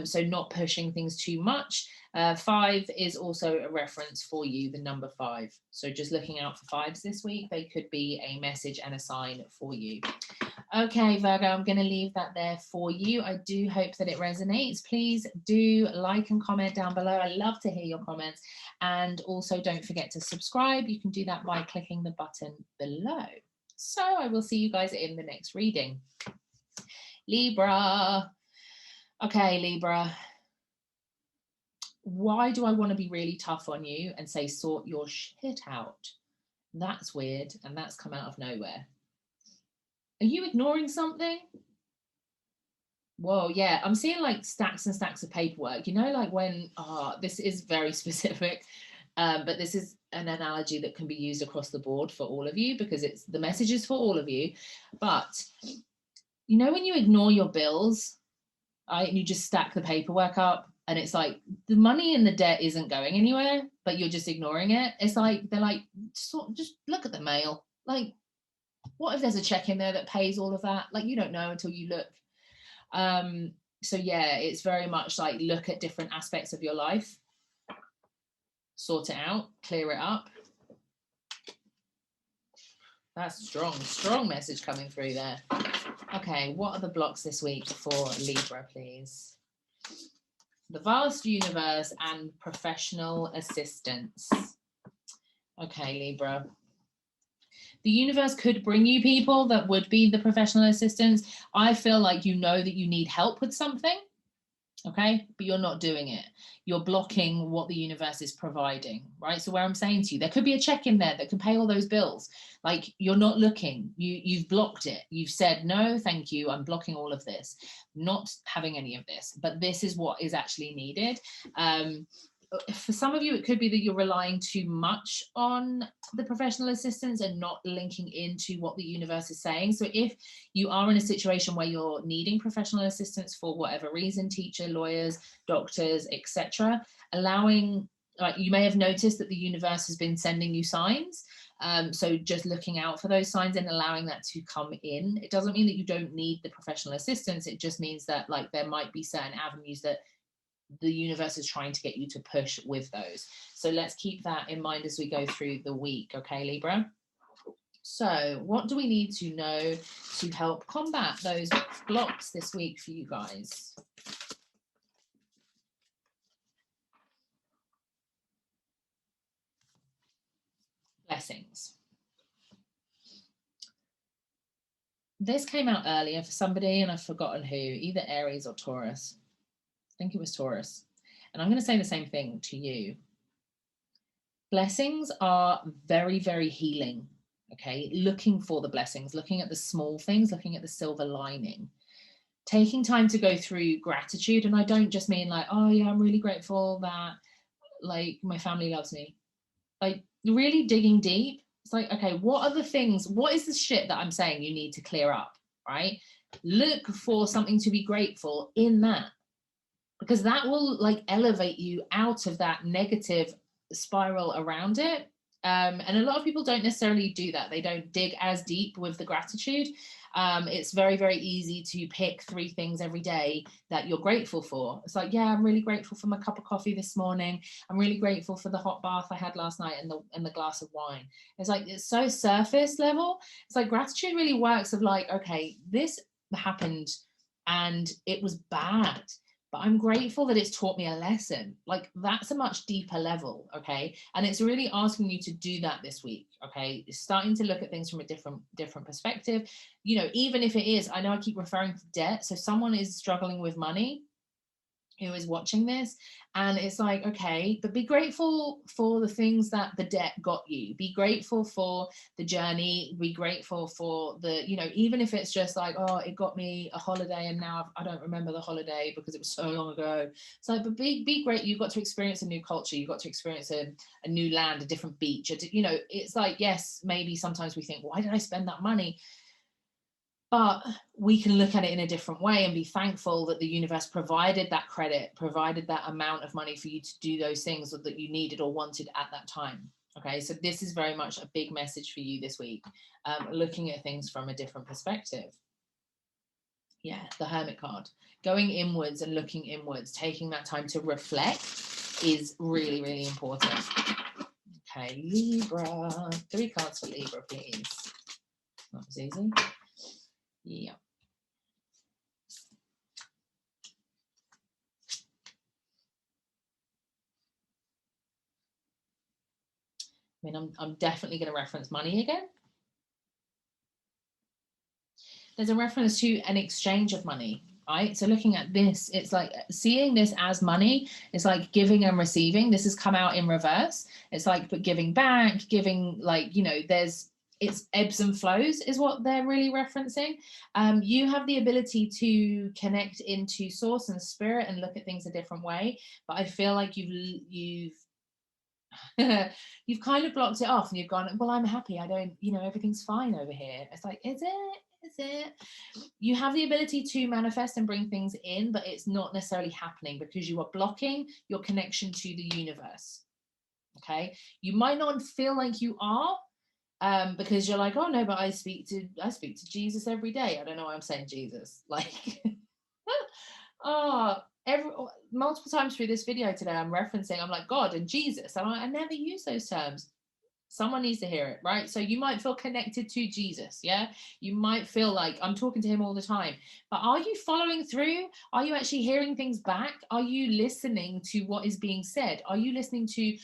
So not pushing things too much. 5 is also a reference for you, the number 5. So just looking out for 5s this week. They could be a message and a sign for you. Okay, Virgo, I'm going to leave that there for you. I do hope that it resonates. Please do like and comment down below. I love to hear your comments. And also don't forget to subscribe. You can do that by clicking the button below. So I will see you guys in the next reading. Libra. Okay, Libra. Why do I want to be really tough on you and say sort your shit out? That's weird, and that's come out of nowhere. Are you ignoring something? Whoa, yeah, I'm seeing like stacks and stacks of paperwork. You know, like when, this is very specific, but this is an analogy that can be used across the board for all of you, because it's the message is for all of you. But you know, when you ignore your bills, and you just stack the paperwork up, and it's like the money and the debt isn't going anywhere, but you're just ignoring it. It's like, they're like, just look at the mail. Like, what if there's a check in there that pays all of that? Like, you don't know until you look. So yeah, it's very much like, look at different aspects of your life, sort it out, clear it up. That's strong message coming through there. Okay, what are the blocks this week for Libra, please? The vast universe and professional assistance. Okay, Libra. The universe could bring you people that would be the professional assistants. I feel like you know that you need help with something, okay, but you're not doing it. You're blocking what the universe is providing, right? So where I'm saying to you, there could be a check in there that can pay all those bills. Like, you're not looking, you've blocked it. You've said, no, thank you, I'm blocking all of this, not having any of this, but this is what is actually needed. For some of you, it could be that you're relying too much on the professional assistance and not linking into what the universe is saying. So if you are in a situation where you're needing professional assistance for whatever reason, teacher, lawyers, doctors, etc., allowing, like, you may have noticed that the universe has been sending you signs. So just looking out for those signs and allowing that to come in. It doesn't mean that you don't need the professional assistance. It just means that, like, there might be certain avenues that the universe is trying to get you to push with those. So let's keep that in mind as we go through the week. Okay, Libra? So what do we need to know to help combat those blocks this week for you guys? Blessings. This came out earlier for somebody, and I've forgotten who, either Aries or Taurus. I think it was Taurus. And I'm going to say the same thing to you. Blessings are very, very healing. Okay, looking for the blessings, looking at the small things, looking at the silver lining, taking time to go through gratitude. And I don't just mean like, oh yeah, I'm really grateful that, like, my family loves me. Like, really digging deep. It's like, okay, what are the things, what is the shit that I'm saying you need to clear up, right? Look for something to be grateful in that, because that will, like, elevate you out of that negative spiral around it. And a lot of people don't necessarily do that. They don't dig as deep with the gratitude. It's very, very easy to pick 3 things every day that you're grateful for. It's like, yeah, I'm really grateful for my cup of coffee this morning. I'm really grateful for the hot bath I had last night and the glass of wine. It's like, it's so surface level. It's like, gratitude really works of like, okay, this happened and it was bad, but I'm grateful that it's taught me a lesson. Like, that's a much deeper level, okay? And it's really asking you to do that this week, okay? It's starting to look at things from a different perspective. You know, even if it is, I know I keep referring to debt, so someone is struggling with money who is watching this, and it's like, okay, but be grateful for the things that the debt got you. Be grateful for the journey. Be grateful for the, you know, even if it's just like, oh, it got me a holiday and now I don't remember the holiday because it was so long ago. It's like, but be great. You got to experience a new culture. You got to experience a new land, a different beach. You know, it's like, yes, maybe sometimes we think, why did I spend that money? But we can look at it in a different way and be thankful that the universe provided that credit, provided that amount of money for you to do those things that you needed or wanted at that time. Okay, so this is very much a big message for you this week, looking at things from a different perspective. Yeah, the Hermit card. Going inwards and looking inwards, taking that time to reflect is really, really important. Okay, Libra. 3 cards for Libra, please. That was easy. Yeah. I mean, I'm definitely going to reference money again. There's a reference to an exchange of money, right? So looking at this, it's like seeing this as money. It's like giving and receiving. This has come out in reverse. It's like, but giving back, giving, like, you know, it's ebbs and flows is what they're really referencing. You have the ability to connect into source and spirit and look at things a different way. But I feel like you've you've kind of blocked it off and you've gone, well, I'm happy. I don't, you know, everything's fine over here. It's like, is it? You have the ability to manifest and bring things in, but it's not necessarily happening because you are blocking your connection to the universe. Okay. You might not feel like you are, because you're like, oh no, but I speak to Jesus every day. I don't know why I'm saying Jesus. Like, multiple times through this video today, I'm referencing, I'm like, God and Jesus. And I never use those terms. Someone needs to hear it, right? So you might feel connected to Jesus, yeah? You might feel like I'm talking to him all the time. But are you following through? Are you actually hearing things back? Are you listening to what is being said? Are you listening to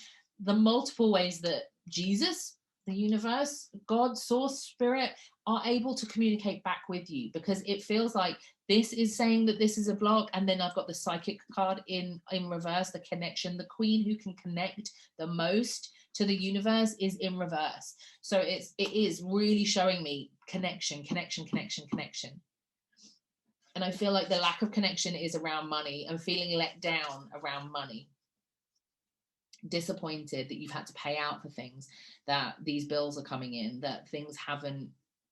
the multiple ways that Jesus, the universe, God, source, spirit are able to communicate back with you? Because it feels like this is saying that this is a block, and then I've got the psychic card in reverse, the connection, the queen who can connect the most to the universe is in reverse. So it is really showing me connection. And I feel like the lack of connection is around money and feeling let down around money. Disappointed that you've had to pay out for things, that these bills are coming in, that things haven't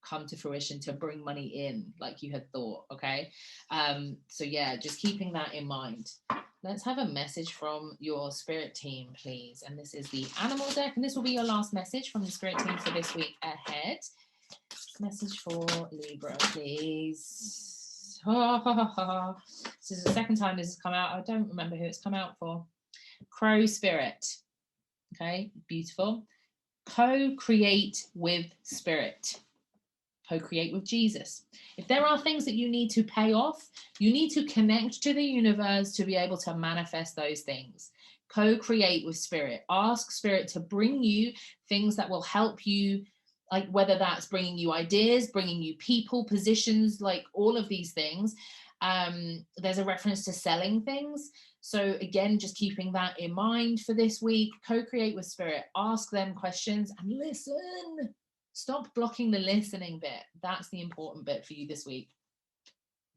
come to fruition to bring money in like you had thought. Okay, so yeah, just keeping that in mind. Let's have a message from your spirit team, please. And this is the animal deck, and this will be your last message from the spirit team for this week ahead. Message for Libra, please. This is the second time this has come out. I don't remember who it's come out for. Crow spirit. Okay, beautiful. Co-create with spirit. Co-create with Jesus. If there are things that you need to pay off, you need to connect to the universe to be able to manifest those things. Co-create with spirit. Ask spirit to bring you things that will help you, like whether that's bringing you ideas, bringing you people, positions, like all of these things. There's a reference to selling things. So again, just keeping that in mind for this week. Co-create with spirit. Ask them questions and listen. Stop blocking the listening bit. That's the important bit for you this week.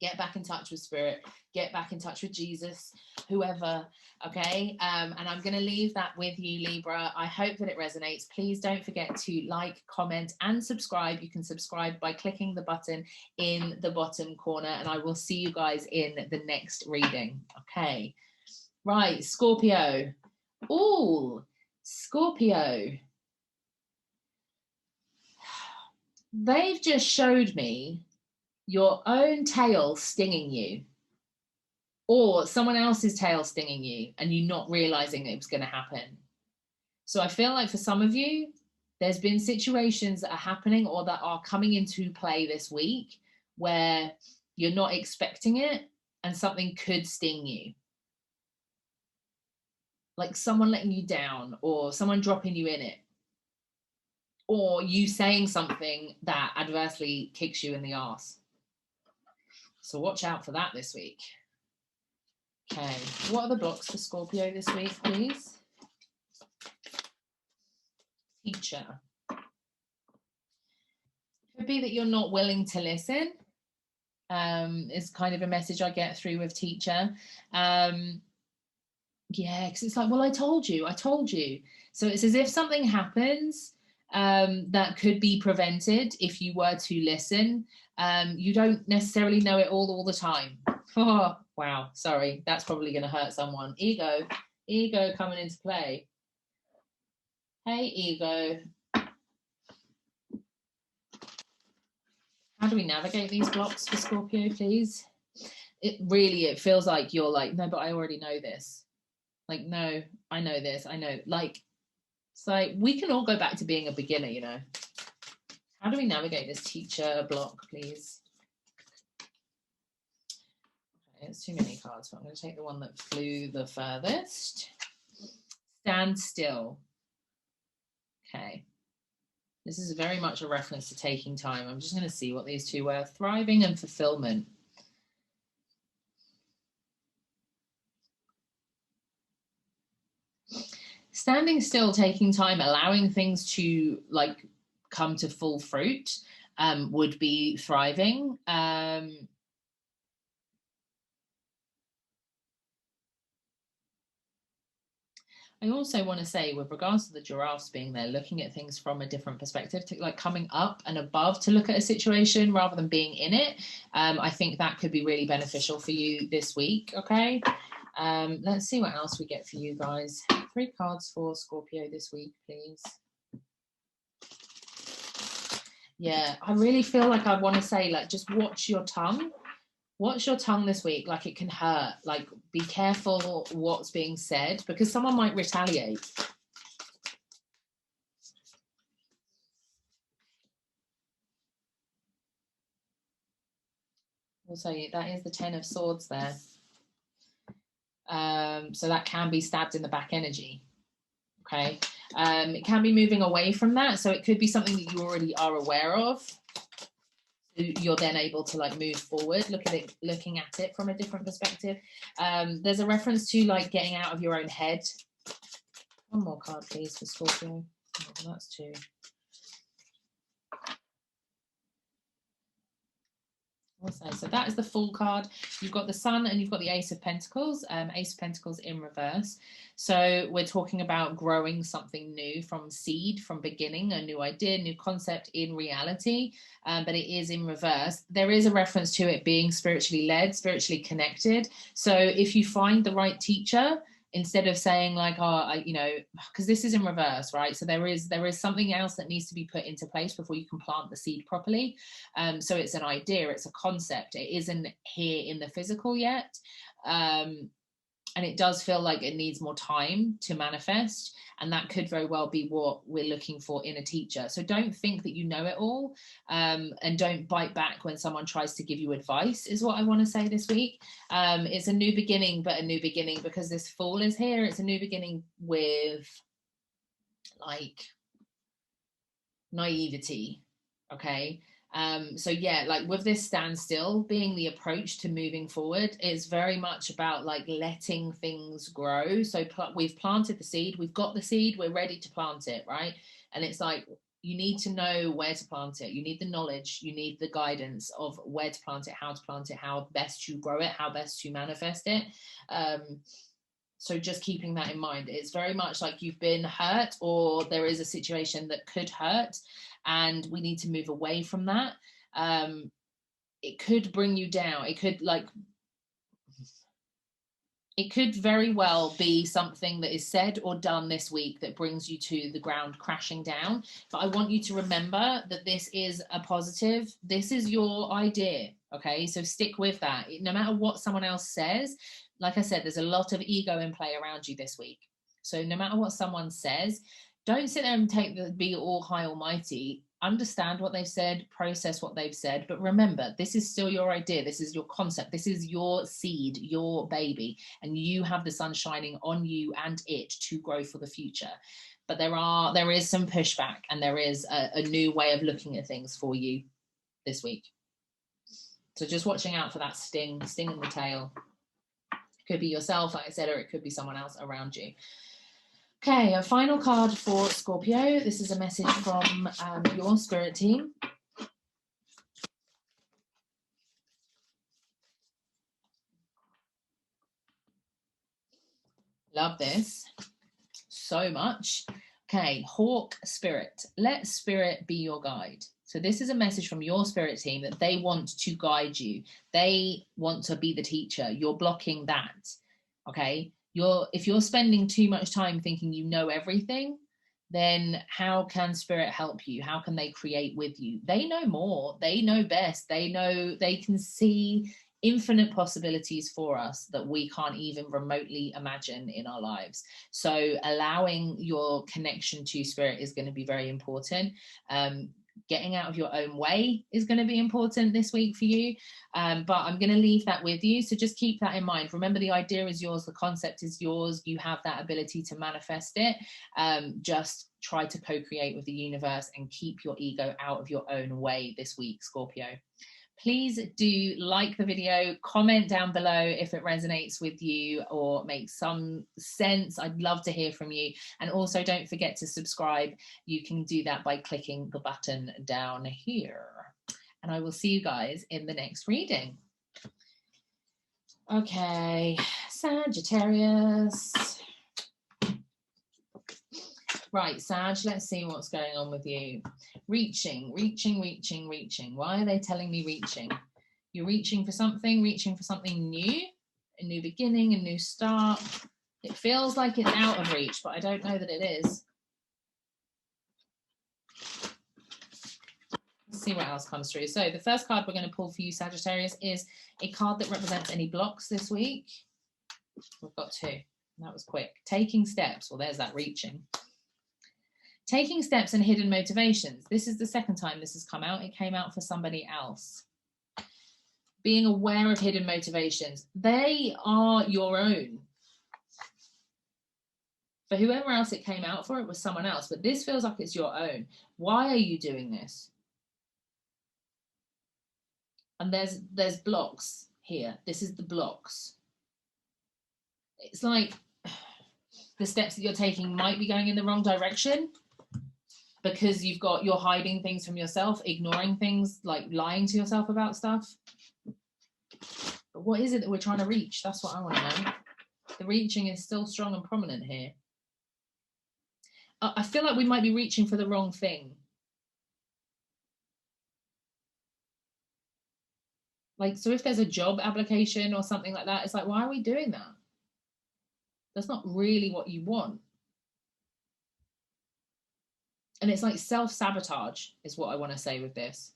Get back in touch with spirit. Get back in touch with Jesus, whoever. Okay. And I'm going to leave that with you, Libra. I hope that it resonates. Please don't forget to like, comment, and subscribe. You can subscribe by clicking the button in the bottom corner, and I will see you guys in the next reading. Okay. Right. Scorpio. Ooh, Scorpio. They've just showed me your own tail stinging you, or someone else's tail stinging you, and you not realizing it was going to happen. So I feel like for some of you, there's been situations that are happening or that are coming into play this week where you're not expecting it, and something could sting you. Like someone letting you down, or someone dropping you in it, or you saying something that adversely kicks you in the arse. So watch out for that this week. Okay, what are the blocks for Scorpio this week, please? Teacher. Could be that you're not willing to listen. Is kind of a message I get through with teacher. Yeah, because it's like, well, I told you. So it's as if something happens that could be prevented if you were to listen. You don't necessarily know it all the time. Oh, wow, sorry, that's probably going to hurt someone. Ego coming into play. Hey, ego. How do we navigate these blocks for Scorpio, please? It feels like you're like, no, but I already know this. Like, no, I know this. I know, like, it's like we can all go back to being a beginner, you know. How do we navigate this teacher block, please? Okay, it's too many cards, but I'm going to take the one that flew the furthest. Stand still. Okay. This is very much a reference to taking time. I'm just going to see what these two were. Thriving and fulfillment. Standing still, taking time, allowing things to like come to full fruit would be thriving. I also want to say, with regards to the giraffes being there, looking at things from a different perspective, to like coming up and above to look at a situation rather than being in it. I think that could be really beneficial for you this week. Okay. Let's see what else we get for you guys. 3 cards for Scorpio this week, please. Yeah, I really feel like I want to say, like, just watch your tongue. Watch your tongue this week. Like, it can hurt. Like, be careful what's being said because someone might retaliate. Also, that is the 10 of Swords there. So that can be stabbed in the back energy. Okay. It can be moving away from that. So it could be something that you already are aware of. So you're then able to like move forward, looking at it from a different perspective. There's a reference to like getting out of your own head. One more card, please, for Scorpio. Oh, that's 2. So that is the Fool card. You've got the Sun and you've got the Ace of Pentacles. Ace of Pentacles in reverse. So we're talking about growing something new from seed, from beginning, a new idea, new concept in reality, but it is in reverse. There is a reference to it being spiritually led, spiritually connected. So if you find the right teacher, instead of saying like, oh, you know, because this is in reverse, right? So there is something else that needs to be put into place before you can plant the seed properly. So it's an idea, it's a concept. It isn't here in the physical yet. And it does feel like it needs more time to manifest. And that could very well be what we're looking for in a teacher. So don't think that you know it all, and don't bite back when someone tries to give you advice, is what I want to say this week. It's a new beginning, but a new beginning because this Fool is here. It's a new beginning with like naivety. Okay. So yeah, like with this standstill being the approach to moving forward, it's very much about like letting things grow. So we've planted the seed, we've got the seed, we're ready to plant it, right? And it's like you need to know where to plant it. You need the knowledge, you need the guidance of where to plant it, how best to grow it, how best to manifest it. So just keeping that in mind. It's very much like you've been hurt or there is a situation that could hurt and we need to move away from that. It could bring you down. It could very well be something that is said or done this week that brings you to the ground crashing down. But I want you to remember that this is a positive. This is your idea. Okay, so stick with that. No matter what someone else says, like I said, there's a lot of ego in play around you this week. So no matter what someone says, don't sit there and be all high almighty. understand what they've said, process what they've said, but remember, this is still your idea, this is your concept, this is your seed, your baby, and you have the sun shining on you and it to grow for the future. But there is some pushback, and there is a new way of looking at things for you this week. So just watching out for that sting in the tail. It could be yourself, like I said, or it could be someone else around you. Okay, a final card for Scorpio. This is a message from your spirit team. Love this so much. Okay, Hawk Spirit. Let spirit be your guide. So this is a message from your spirit team that they want to guide you. They want to be the teacher. You're blocking that. Okay? If you're spending too much time thinking you know everything, then how can spirit help you? How can they create with you? They know more. They know best. They can see infinite possibilities for us that we can't even remotely imagine in our lives. So allowing your connection to spirit is going to be very important. Getting out of your own way is going to be important this week for you, but I'm going to leave that with you, so just keep that in mind. Remember, the idea is yours, the concept is yours, you have that ability to manifest it. Just try to co-create with the universe and keep your ego out of your own way this week, Scorpio. Please do like the video, comment down below if it resonates with you or makes some sense. I'd love to hear from you. And also don't forget to subscribe. You can do that by clicking the button down here. And I will see you guys in the next reading. Okay, Sagittarius. Right, Sag, let's see what's going on with you. Reaching. Why are they telling me reaching? You're reaching for something new, a new beginning, a new start. It feels like it's out of reach, but I don't know that it is. Let's see what else comes through. So the first card we're going to pull for you, Sagittarius, is a card that represents any blocks this week. We've got two. That was quick. Taking steps. Well, there's that reaching. Taking steps and hidden motivations. This is the second time this has come out. It came out for somebody else. Being aware of hidden motivations. They are your own. For whoever else it came out for, it was someone else. But this feels like it's your own. Why are you doing this? And there's blocks here. This is the blocks. It's like the steps that you're taking might be going in the wrong direction, because you're hiding things from yourself, ignoring things, like lying to yourself about stuff. But what is it that we're trying to reach? That's what I want to know. The reaching is still strong and prominent here. I feel like we might be reaching for the wrong thing. Like, so if there's a job application or something like that, it's like, why are we doing that? That's not really what you want. And it's like self-sabotage is what I want to say with this.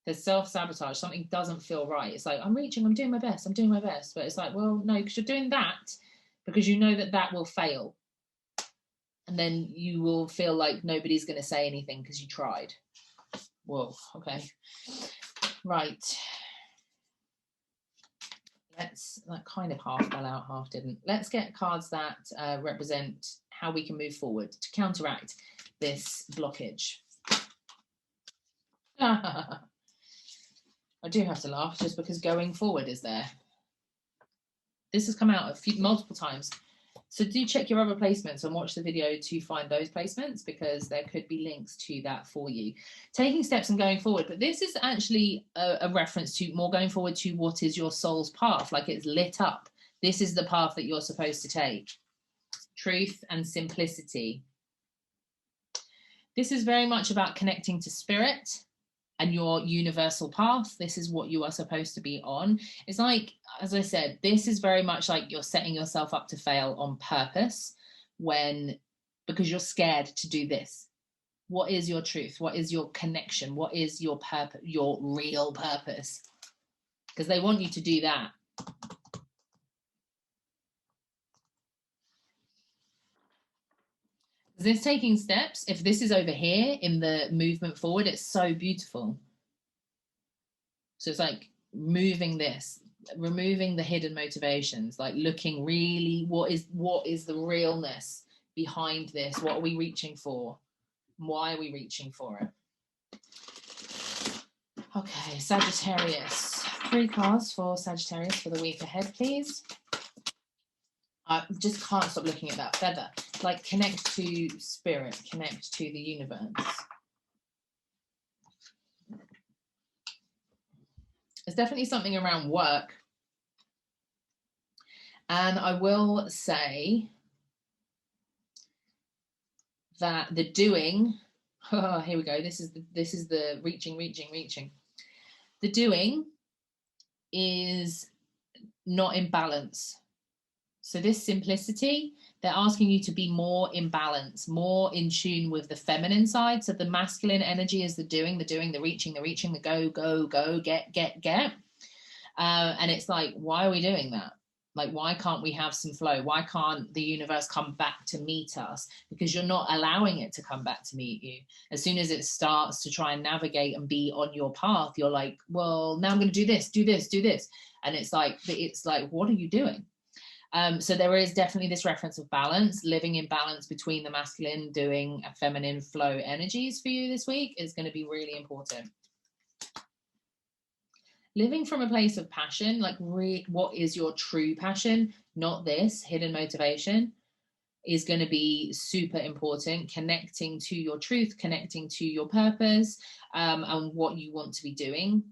There's self-sabotage. Something doesn't feel right. It's like, I'm reaching, I'm doing my best. But it's like, well, no, because you're doing that because you know that will fail. And then you will feel like nobody's going to say anything because you tried. Whoa, okay. Right. That kind of half fell out, half didn't. Let's get cards that represent how we can move forward to counteract this blockage. I do have to laugh just because going forward is there. This has come out multiple times. So do check your other placements and watch the video to find those placements, because there could be links to that for you. Taking steps and going forward. But this is actually a reference to more going forward to what is your soul's path, like it's lit up. This is the path that you're supposed to take. Truth and simplicity. This is very much about connecting to spirit and your universal path. This is what you are supposed to be on. It's like, as I said, this is very much like you're setting yourself up to fail on purpose because you're scared to do this. What is your truth? What is your connection? What is your purpose, your real purpose? Because they want you to do that. This taking steps, if this is over here in the movement forward, it's so beautiful. So it's like moving this, removing the hidden motivations, like looking really what is the realness behind this? What are we reaching for? Why are we reaching for it? Okay, Sagittarius. 3 cards for Sagittarius for the week ahead, please. I just can't stop looking at that feather. Like, connect to spirit, connect to the universe. There's definitely something around work. And I will say that the doing, oh, here we go. This is the reaching. The doing is not in balance. So this simplicity, they're asking you to be more in balance, more in tune with the feminine side. So the masculine energy is the doing, the reaching, the go, get. And it's like, why are we doing that? Like, why can't we have some flow? Why can't the universe come back to meet us? Because you're not allowing it to come back to meet you. As soon as it starts to try and navigate and be on your path, you're like, well, now I'm going to do this. And it's like, what are you doing? So there is definitely this reference of balance, living in balance between the masculine, doing, and feminine flow energies for you this week is going to be really important. Living from a place of passion, like what is your true passion, not this hidden motivation, is going to be super important. Connecting to your truth, connecting to your purpose, and what you want to be doing,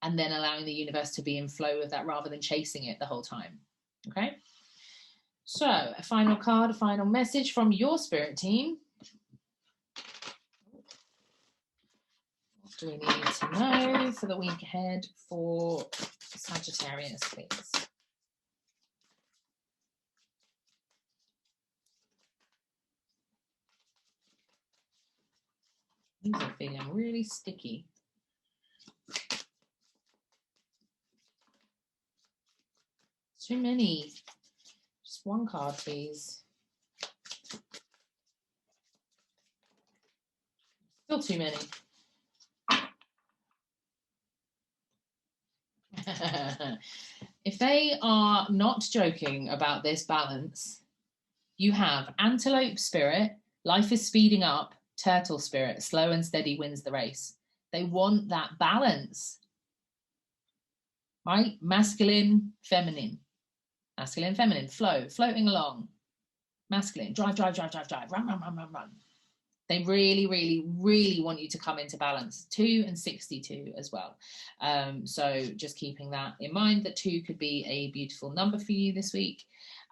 and then allowing the universe to be in flow with that rather than chasing it the whole time. Okay, so a final card, a final message from your spirit team. What do we need to know for the week ahead for Sagittarius, please? These are feeling really sticky. Too many. Just one card, please. Still too many. If they are not joking about this balance, you have antelope spirit, life is speeding up, turtle spirit, slow and steady wins the race. They want that balance, right? Masculine, feminine, flow, floating along. Masculine, drive, run. They really want you to come into balance. 2 and 62 as well. So just keeping that in mind, that 2 could be a beautiful number for you this week.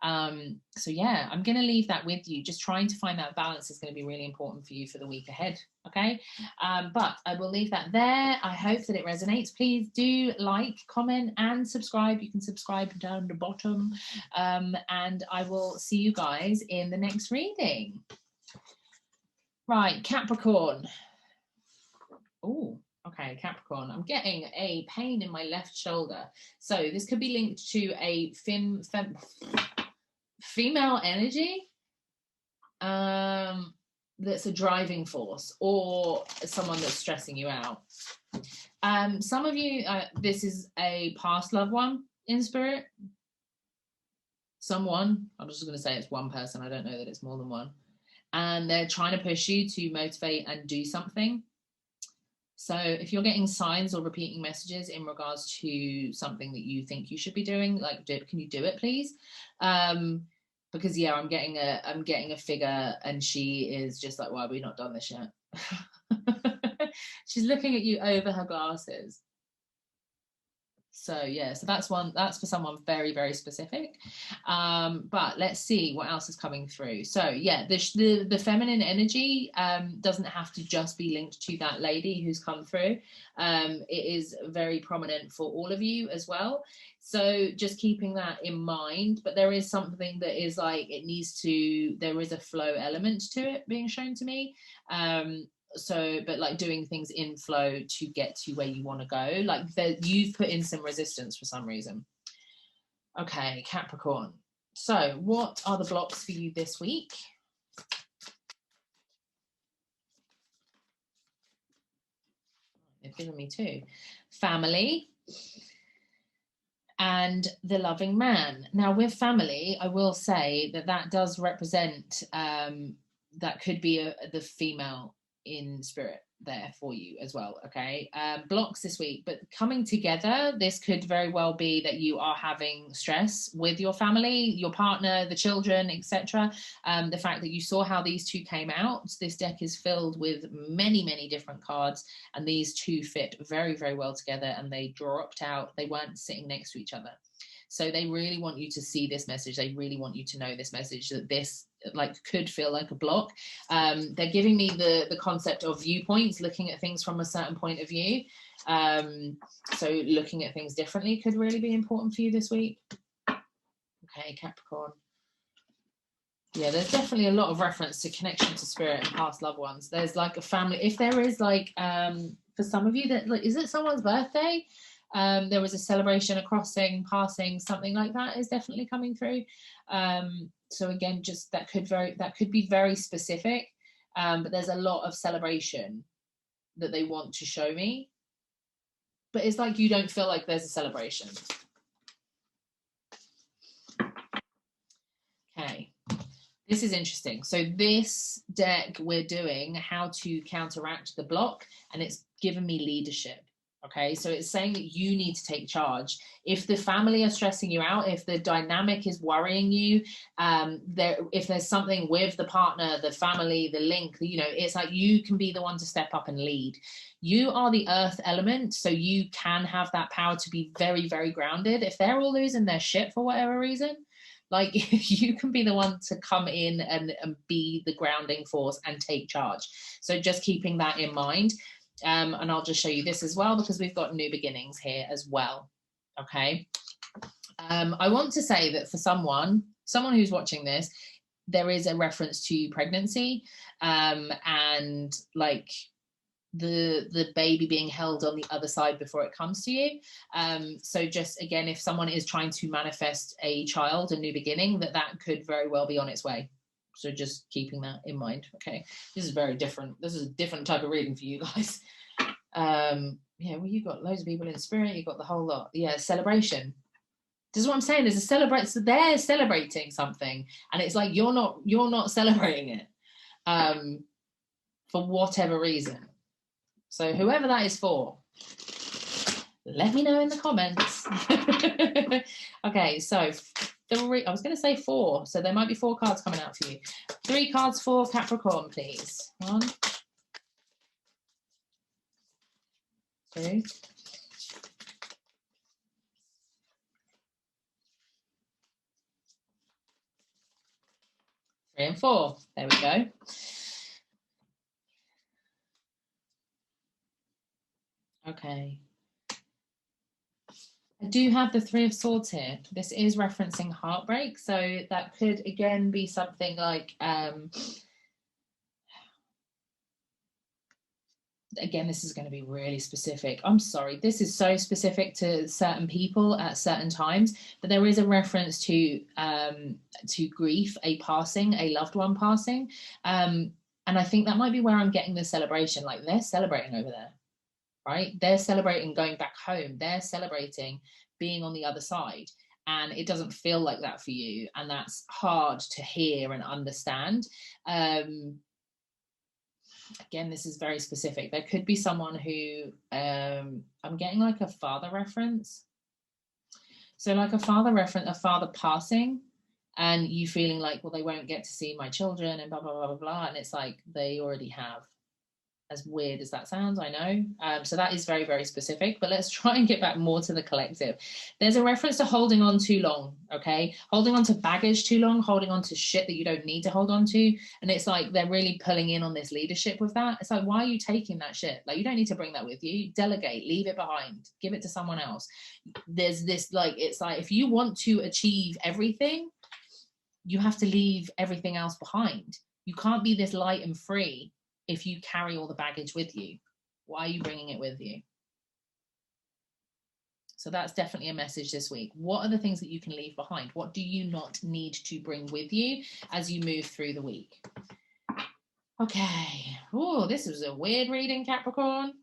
So yeah, I'm going to leave that with you. Just trying to find that balance is going to be really important for you for the week ahead. Okay. But I will leave that there. I hope that it resonates. Please do like, comment, and subscribe. You can subscribe down the bottom. And I will see you guys in the next reading. Right, Capricorn. Oh, okay, Capricorn. I'm getting a pain in my left shoulder. So this could be linked to a female energy that's a driving force, or someone that's stressing you out. Some of you, this is a past loved one in spirit. Someone, I'm just going to say it's one person. I don't know that it's more than one. And they're trying to push you to motivate and do something. So if you're getting signs or repeating messages in regards to something that you think you should be doing, like, can you do it, please? Because yeah, I'm getting a figure, and she is just like, why have we not done this yet? She's looking at you over her glasses. So yeah, so that's for someone very, very specific. But let's see what else is coming through. So yeah, the feminine energy doesn't have to just be linked to that lady who's come through. It is very prominent for all of you as well. So just keeping that in mind. But there is something that is like, there is a flow element to it being shown to me. So, but like doing things in flow to get to where you want to go, like you've put in some resistance for some reason. Okay, Capricorn. So what are the blocks for you this week? given me two. Family and the loving man. Now with family, I will say that that does represent, that could be the female in spirit there for you as well. Okay, blocks this week, but coming together, this could very well be that you are having stress with your family, your partner, the children, etc. The fact that you saw how these two came out, this deck is filled with many different cards, and these two fit very well together, and they dropped out, they weren't sitting next to each other. So they really want you to see this message. They really want you to know this message, that this like could feel like a block. They're giving me the concept of viewpoints, looking at things from a certain point of view. So looking at things differently could really be important for you this week. Okay, Capricorn. Yeah, there's definitely a lot of reference to connection to spirit and past loved ones. There's like a family, if there is like, for some of you that, like, is it someone's birthday? There was a celebration, a crossing, passing, something like that is definitely coming through. So again, just that could be very specific, but there's a lot of celebration that they want to show me, but it's like you don't feel like there's a celebration. Okay, this is interesting. So this deck, we're doing how to counteract the block, and it's given me leadership. Okay, so it's saying that you need to take charge. If the family are stressing you out, if the dynamic is worrying you, if there's something with the partner, the family, the link, you know, it's like you can be the one to step up and lead. You are the earth element, so you can have that power to be very grounded. If they're all losing their shit for whatever reason, like you can be the one to come in and be the grounding force and take charge. So just keeping that in mind. And I'll just show you this as well, because we've got new beginnings here as well. Okay. I want to say that for someone who's watching this, there is a reference to pregnancy, and like the baby being held on the other side before it comes to you. So just again, if someone is trying to manifest a child, a new beginning, that could very well be on its way. So just keeping that in mind. Okay, this is very different. This is a different type of reading for you guys. Yeah, well, you got loads of people in spirit. You got the whole lot. Yeah, celebration. This is what I'm saying. There's a celebrate. So they're celebrating something, and it's like you're not celebrating it, for whatever reason. So whoever that is for, let me know in the comments. Okay, so. I was going to say 4, so there might be 4 cards coming out for you. 3 cards for Capricorn, please. 1, 2, 3 and 4. There we go. Okay. I do have the 3 of Swords here. This is referencing heartbreak, so that could again be something like, again, this is going to be really specific. I'm sorry, this is so specific to certain people at certain times, but there is a reference to grief, a passing, a loved one passing, and I think that might be where I'm getting the celebration. Like they're celebrating over there. Right? They're celebrating going back home. They're celebrating being on the other side. And it doesn't feel like that for you. And that's hard to hear and understand. Again, this is very specific. There could be someone who, I'm getting like a father reference. So like a father passing, and you feeling like, well, they won't get to see my children and blah, blah, blah, blah, blah. And it's like, they already have. As weird as that sounds, I know. So that is very specific, but let's try and get back more to the collective. There's a reference to holding on too long, okay? Holding on to baggage too long, holding on to shit that you don't need to hold on to. And it's like they're really pulling in on this leadership with that. It's like, why are you taking that shit? Like, you don't need to bring that with you. Delegate, leave it behind, give it to someone else. There's this, like, it's like, if you want to achieve everything, you have to leave everything else behind. You can't be this light and free if you carry all the baggage with you. Why are you bringing it with you? So that's definitely a message this week. What are the things that you can leave behind? What do you not need to bring with you as you move through the week? Okay. Oh, this was a weird reading, Capricorn.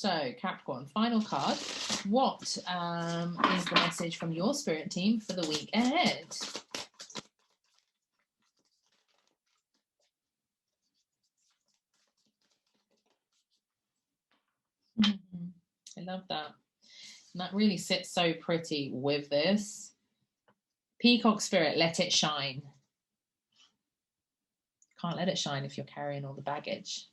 So Capricorn, final card. What is the message from your spirit team for the week ahead? I love that. And that really sits so pretty with this. Peacock spirit, let it shine. Can't let it shine if you're carrying all the baggage,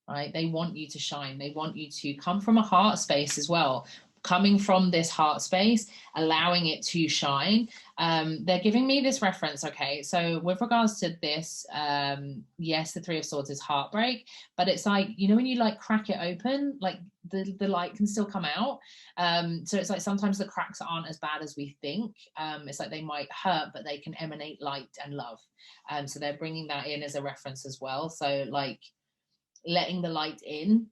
right? They want you to shine. They want you to come from a heart space as well. Coming from this heart space, allowing it to shine. They're giving me this reference, okay? So with regards to this, yes, the Three of Swords is heartbreak, but it's like, you know, when you like crack it open, like the light can still come out. So it's like sometimes the cracks aren't as bad as we think. It's like they might hurt, but they can emanate light and love. So they're bringing that in as a reference as well. So like letting the light in,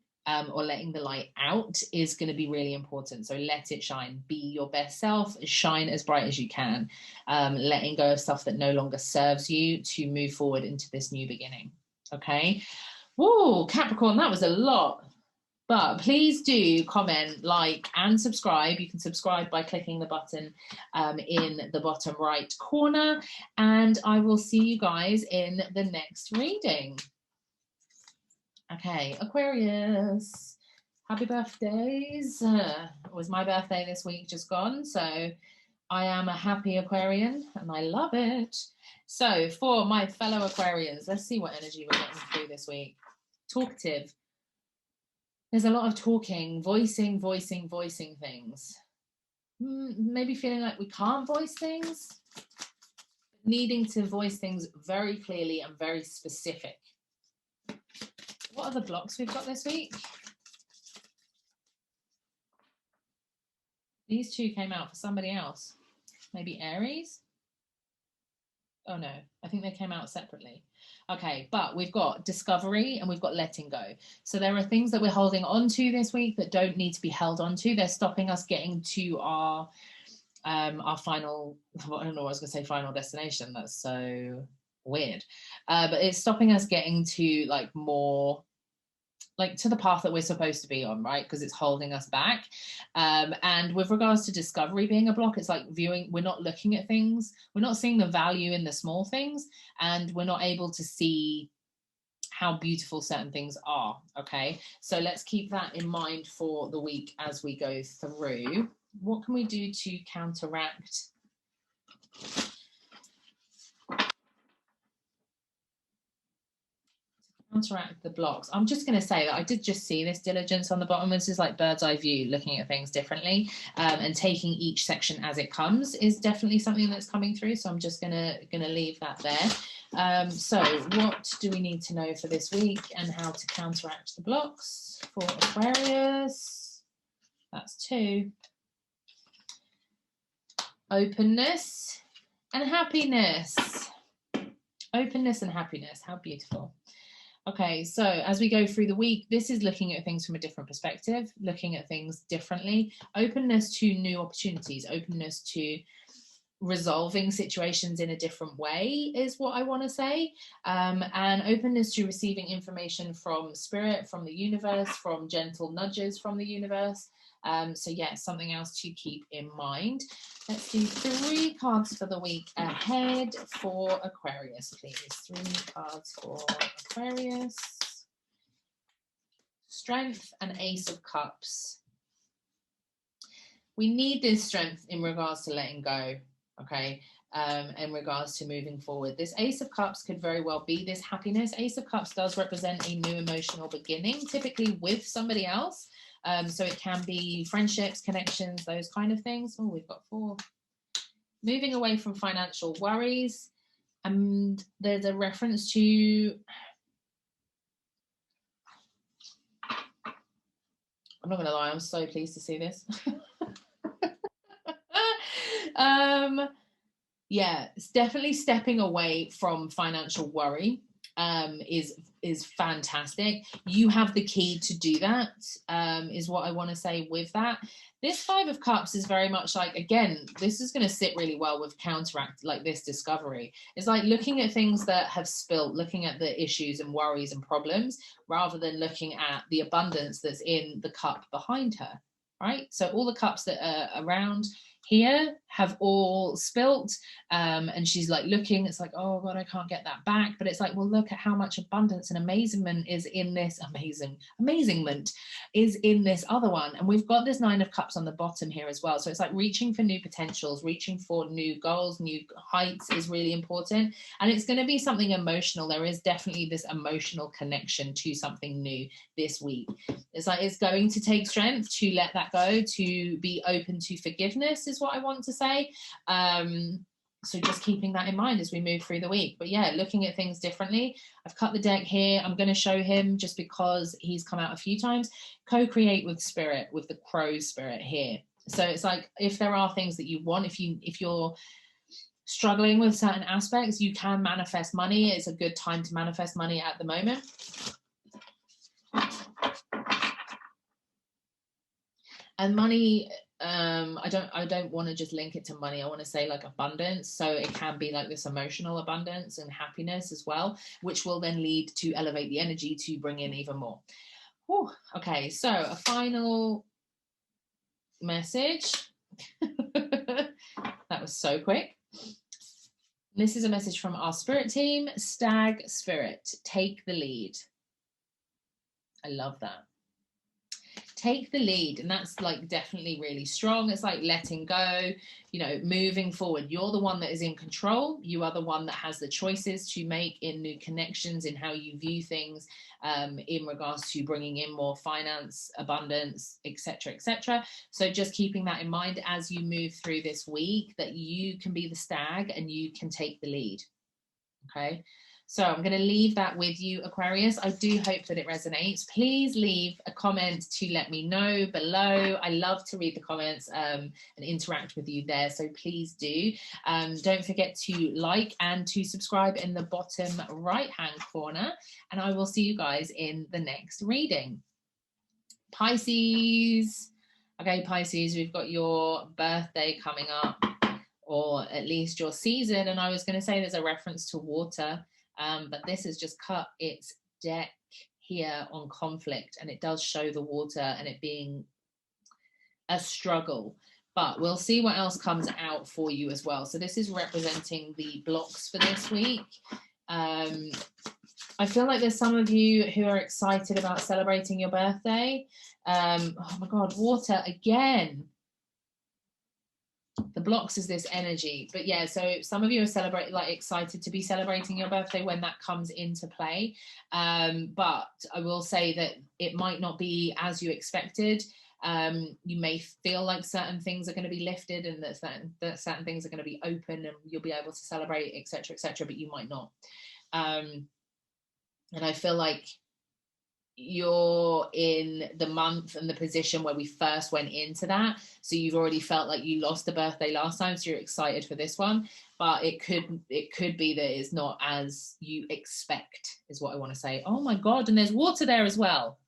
or letting the light out is going to be really important. So let it shine. Be your best self. Shine as bright as you can. Letting go of stuff that no longer serves you to move forward into this new beginning. Okay. Whoa, Capricorn, that was a lot. But please do comment, like, and subscribe. You can subscribe by clicking the button in the bottom right corner. And I will see you guys in the next reading. Okay, Aquarius, happy birthdays. It was my birthday this week just gone, so I am a happy Aquarian and I love it. So for my fellow Aquarians, let's see what energy we're getting through this week. Talkative. There's a lot of talking, voicing things. Maybe feeling like we can't voice things. Needing to voice things very clearly and very specific. What are the blocks we've got this week? These two came out for somebody else. Maybe Aries? Oh no, I think they came out separately. Okay, but we've got discovery and we've got letting go. So there are things that we're holding on to this week that don't need to be held on to. They're stopping us getting to our final, I don't know what I was going to say, final destination. That's so weird. But it's stopping us getting to like more, like to the path that we're supposed to be on, right? Because it's holding us back. And with regards to discovery being a block, it's like viewing, we're not looking at things, we're not seeing the value in the small things, and we're not able to see how beautiful certain things are, okay? So let's keep that in mind for the week as we go through. What can we do to counteract the blocks? I'm just going to say that I did just see this diligence on the bottom. This is like bird's eye view, looking at things differently, and taking each section as it comes is definitely something that's coming through. So I'm just gonna leave that there. So what do we need to know for this week and how to counteract the blocks for Aquarius? That's 2. Openness and happiness. Openness and happiness. How beautiful. Okay, so as we go through the week, this is looking at things from a different perspective, looking at things differently. Openness to new opportunities, openness to resolving situations in a different way is what I want to say. And openness to receiving information from spirit, from the universe, from gentle nudges from the universe. So yeah, something else to keep in mind. Let's do 3 cards for the week ahead for Aquarius, please. 3 cards for Aquarius. Strength and Ace of Cups. We need this strength in regards to letting go, okay? In regards to moving forward. This Ace of Cups could very well be this happiness. Ace of Cups does represent a new emotional beginning, typically with somebody else. So it can be friendships, connections, those kind of things. Oh, we've got 4. Moving away from financial worries. And there's a reference to, I'm not going to lie, I'm so pleased to see this. Yeah, it's definitely stepping away from financial worry. is fantastic. You have the key to do that, is what I want to say with that. This Five of Cups is very much like, again, this is going to sit really well with counteract, like this discovery. It's like looking at things that have spilt, looking at the issues and worries and problems, rather than looking at the abundance that's in the cup behind her, right? So all the cups that are around here have all spilt, and she's like looking, it's like, oh God, I can't get that back. But it's like, well, look at how much abundance and amazement is in this, amazement is in this other one. And we've got this Nine of Cups on the bottom here as well. So it's like reaching for new potentials, reaching for new goals, new heights is really important. And it's going to be something emotional. There is definitely this emotional connection to something new this week. It's like, it's going to take strength to let that go, to be open to forgiveness is what I want to say. So just keeping that in mind as we move through the week. But yeah, looking at things differently. I've cut the deck here. I'm going to show him, just because he's come out a few times, co-create with spirit, with the crow spirit here. So it's like, if there are things that you want, if you're struggling with certain aspects, you can manifest money. It's a good time to manifest money at the moment. And money, I don't want to just link it to money. I want to say like abundance. So it can be like this emotional abundance and happiness as well, which will then lead to elevate the energy to bring in even more. Whew. Okay, so a final message. That was so quick. This is a message from our spirit team. Stag spirit, take the lead. I love that. Take the lead. And that's like definitely really strong. It's like letting go, you know, moving forward. You're the one that is in control. You are the one that has the choices to make in new connections, in how you view things, in regards to bringing in more finance, abundance, etc., etc. So just keeping that in mind as you move through this week, that you can be the stag and you can take the lead. Okay. So I'm going to leave that with you, Aquarius. I do hope that it resonates. Please leave a comment to let me know below. I love to read the comments and interact with you there. So please do. Don't forget to like and to subscribe in the bottom right-hand corner. And I will see you guys in the next reading. Pisces. Okay, Pisces, we've got your birthday coming up, or at least your season. And I was going to say there's a reference to water. But this has just cut its deck here on conflict, and it does show the water and it being a struggle. But we'll see what else comes out for you as well. So this is representing the blocks for this week. I feel like there's some of you who are excited about celebrating your birthday. Oh my God, water again. The blocks is this energy. But yeah, so some of you are excited to be celebrating your birthday when that comes into play. But I will say that it might not be as you expected. You may feel like certain things are going to be lifted and that certain things are going to be open and you'll be able to celebrate, etc., etc., but you might not. And I feel like you're in the month and the position where we first went into that, so you've already felt like you lost the birthday last time, so you're excited for this one. But it could be that it's not as you expect, is what I want to say. Oh my God, and there's water there as well.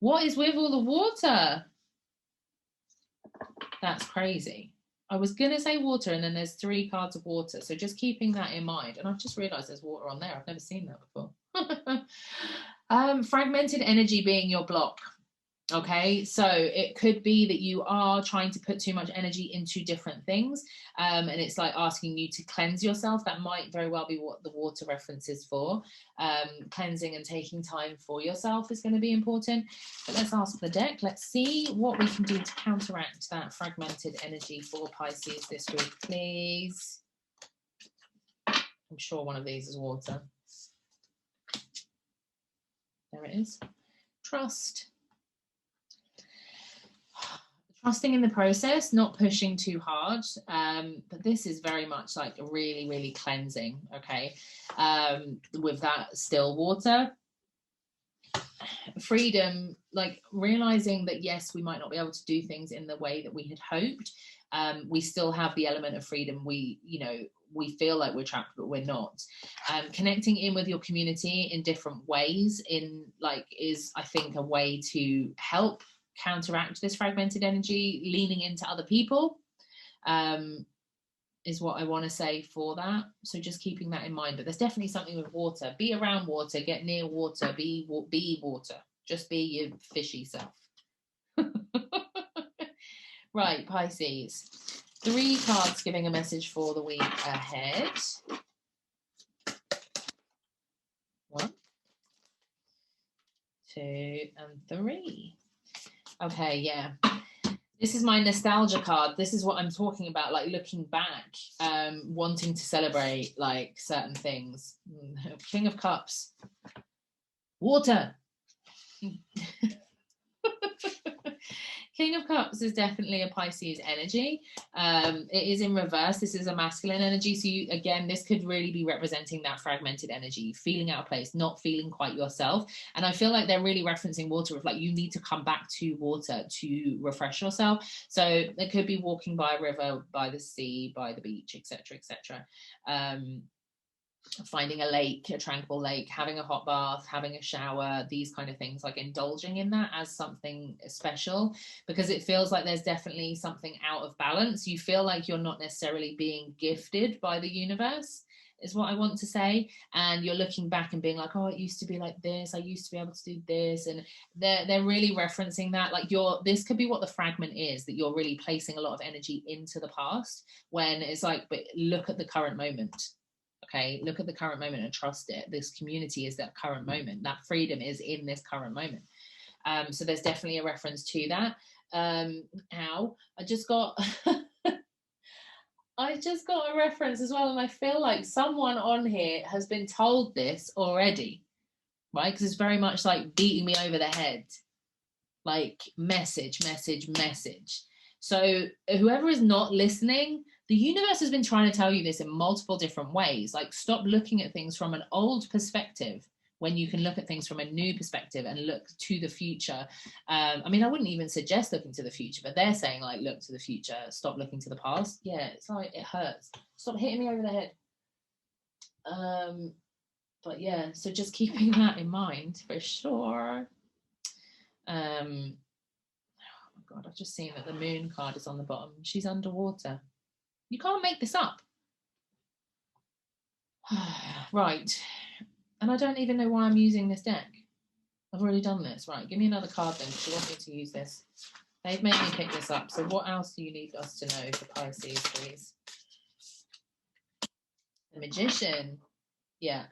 What is with all the water? That's crazy. I was gonna say water, and then there's 3 cards of water, so just keeping that in mind. And I've just realized there's water on there. I've never seen that before. Fragmented energy being your block. Okay, so it could be that you are trying to put too much energy into different things, and it's like asking you to cleanse yourself. That might very well be what the water reference is for. Cleansing and taking time for yourself is going to be important. But let's ask the deck. Let's see what we can do to counteract that fragmented energy for Pisces this week, please. I'm sure one of these is water. There it is. Trust. Trusting in the process, not pushing too hard. But this is very much like really, really cleansing, okay? With that still water. Freedom, like realizing that, yes, we might not be able to do things in the way that we had hoped. We still have the element of freedom. we feel like we're trapped, but we're not. Connecting in with your community in different ways is, I think, a way to help counteract this fragmented energy. Leaning into other people is what I want to say for that. So just keeping that in mind. But there's definitely something with water. Be around water, get near water, be water. Just be your fishy self. Right, Pisces. 3 cards giving a message for the week ahead. 1, 2, and 3. Okay, yeah. This is my nostalgia card. This is what I'm talking about, like looking back, wanting to celebrate like certain things. King of Cups. Water. King of Cups is definitely a Pisces energy. It is in reverse. This is a masculine energy. So again, this could really be representing that fragmented energy, feeling out of place, not feeling quite yourself. And I feel like they're really referencing water, like you need to come back to water to refresh yourself. So it could be walking by a river, by the sea, by the beach, etc., etc. Finding a lake, a tranquil lake, having a hot bath, having a shower, these kind of things, like indulging in that as something special, because it feels like there's definitely something out of balance. You feel like you're not necessarily being gifted by the universe, is what I want to say. And you're looking back and being like, oh, it used to be like this, I used to be able to do this. And they're really referencing that, like this could be what the fragment is, that you're really placing a lot of energy into the past, when it's like, but look at the current moment. Okay, look at the current moment and trust it. This community is that current moment. That freedom is in this current moment. So there's definitely a reference to that. I just got a reference as well, and I feel like someone on here has been told this already, right? Because it's very much like beating me over the head, like message. So whoever is not listening, the universe has been trying to tell you this in multiple different ways. Like, stop looking at things from an old perspective when you can look at things from a new perspective and look to the future. I mean, I wouldn't even suggest looking to the future, but they're saying like, look to the future, stop looking to the past. Yeah, it's like, it hurts. Stop hitting me over the head. But yeah, so just keeping that in mind for sure. Oh my God, I've just seen that the moon card is on the bottom. She's underwater. You can't make this up. Right. And I don't even know why I'm using this deck. I've already done this. Right, give me another card then, because you want me to use this. They've made me pick this up. So what else do you need us to know for Pisces, please? The Magician. Yeah.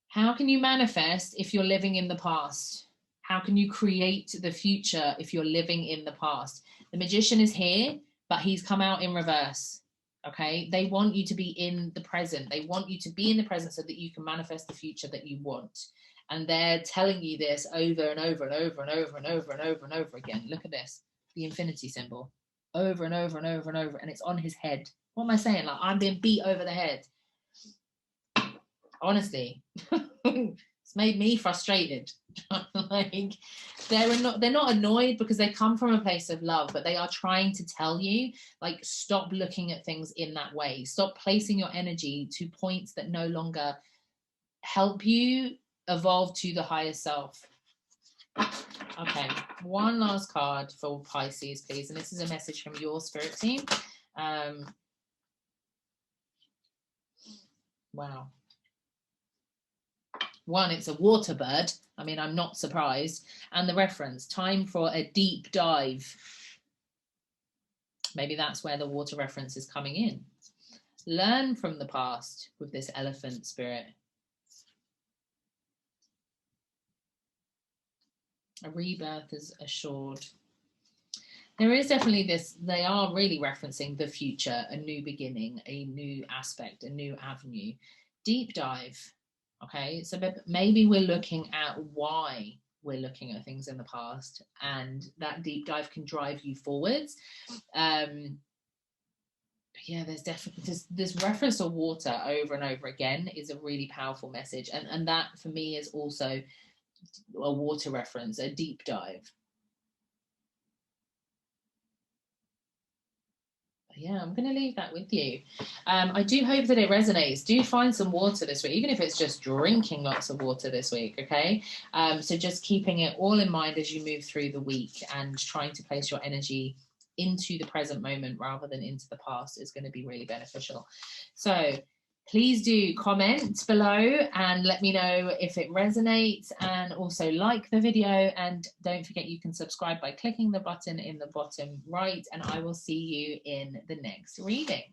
How can you manifest if you're living in the past? How can you create the future if you're living in the past? The Magician is here, but he's come out in reverse. Okay, they want you to be in the present. They want you to be in the present so that you can manifest the future that you want. And they're telling you this over and over and over and over and over and over and over again. Look at this, the infinity symbol, over and over and over and over, and it's on his head. What am I saying? Like, I'm being beat over the head. Honestly, it's made me frustrated. Like, they're not annoyed because they come from a place of love, but they are trying to tell you, like, stop looking at things in that way. Stop placing your energy to points that no longer help you evolve to the higher self. Okay, one last card for Pisces, please. And this is a message from your spirit team. Wow. One, it's a water bird. I mean, I'm not surprised. And the reference, time for a deep dive. Maybe that's where the water reference is coming in. Learn from the past with this elephant spirit. A rebirth is assured. There is definitely this, they are really referencing the future, a new beginning, a new aspect, a new avenue. Deep dive. Okay, so maybe we're looking at why we're looking at things in the past, and that deep dive can drive you forwards. But yeah, there's definitely this reference to water over and over again is a really powerful message, and that for me is also a water reference, a deep dive. Yeah, I'm going to leave that with you. I do hope that it resonates. Do find some water this week, even if it's just drinking lots of water this week, okay? So just keeping it all in mind as you move through the week and trying to place your energy into the present moment rather than into the past is going to be really beneficial. So please do comment below and let me know if it resonates, and also like the video, and don't forget you can subscribe by clicking the button in the bottom right, and I will see you in the next reading.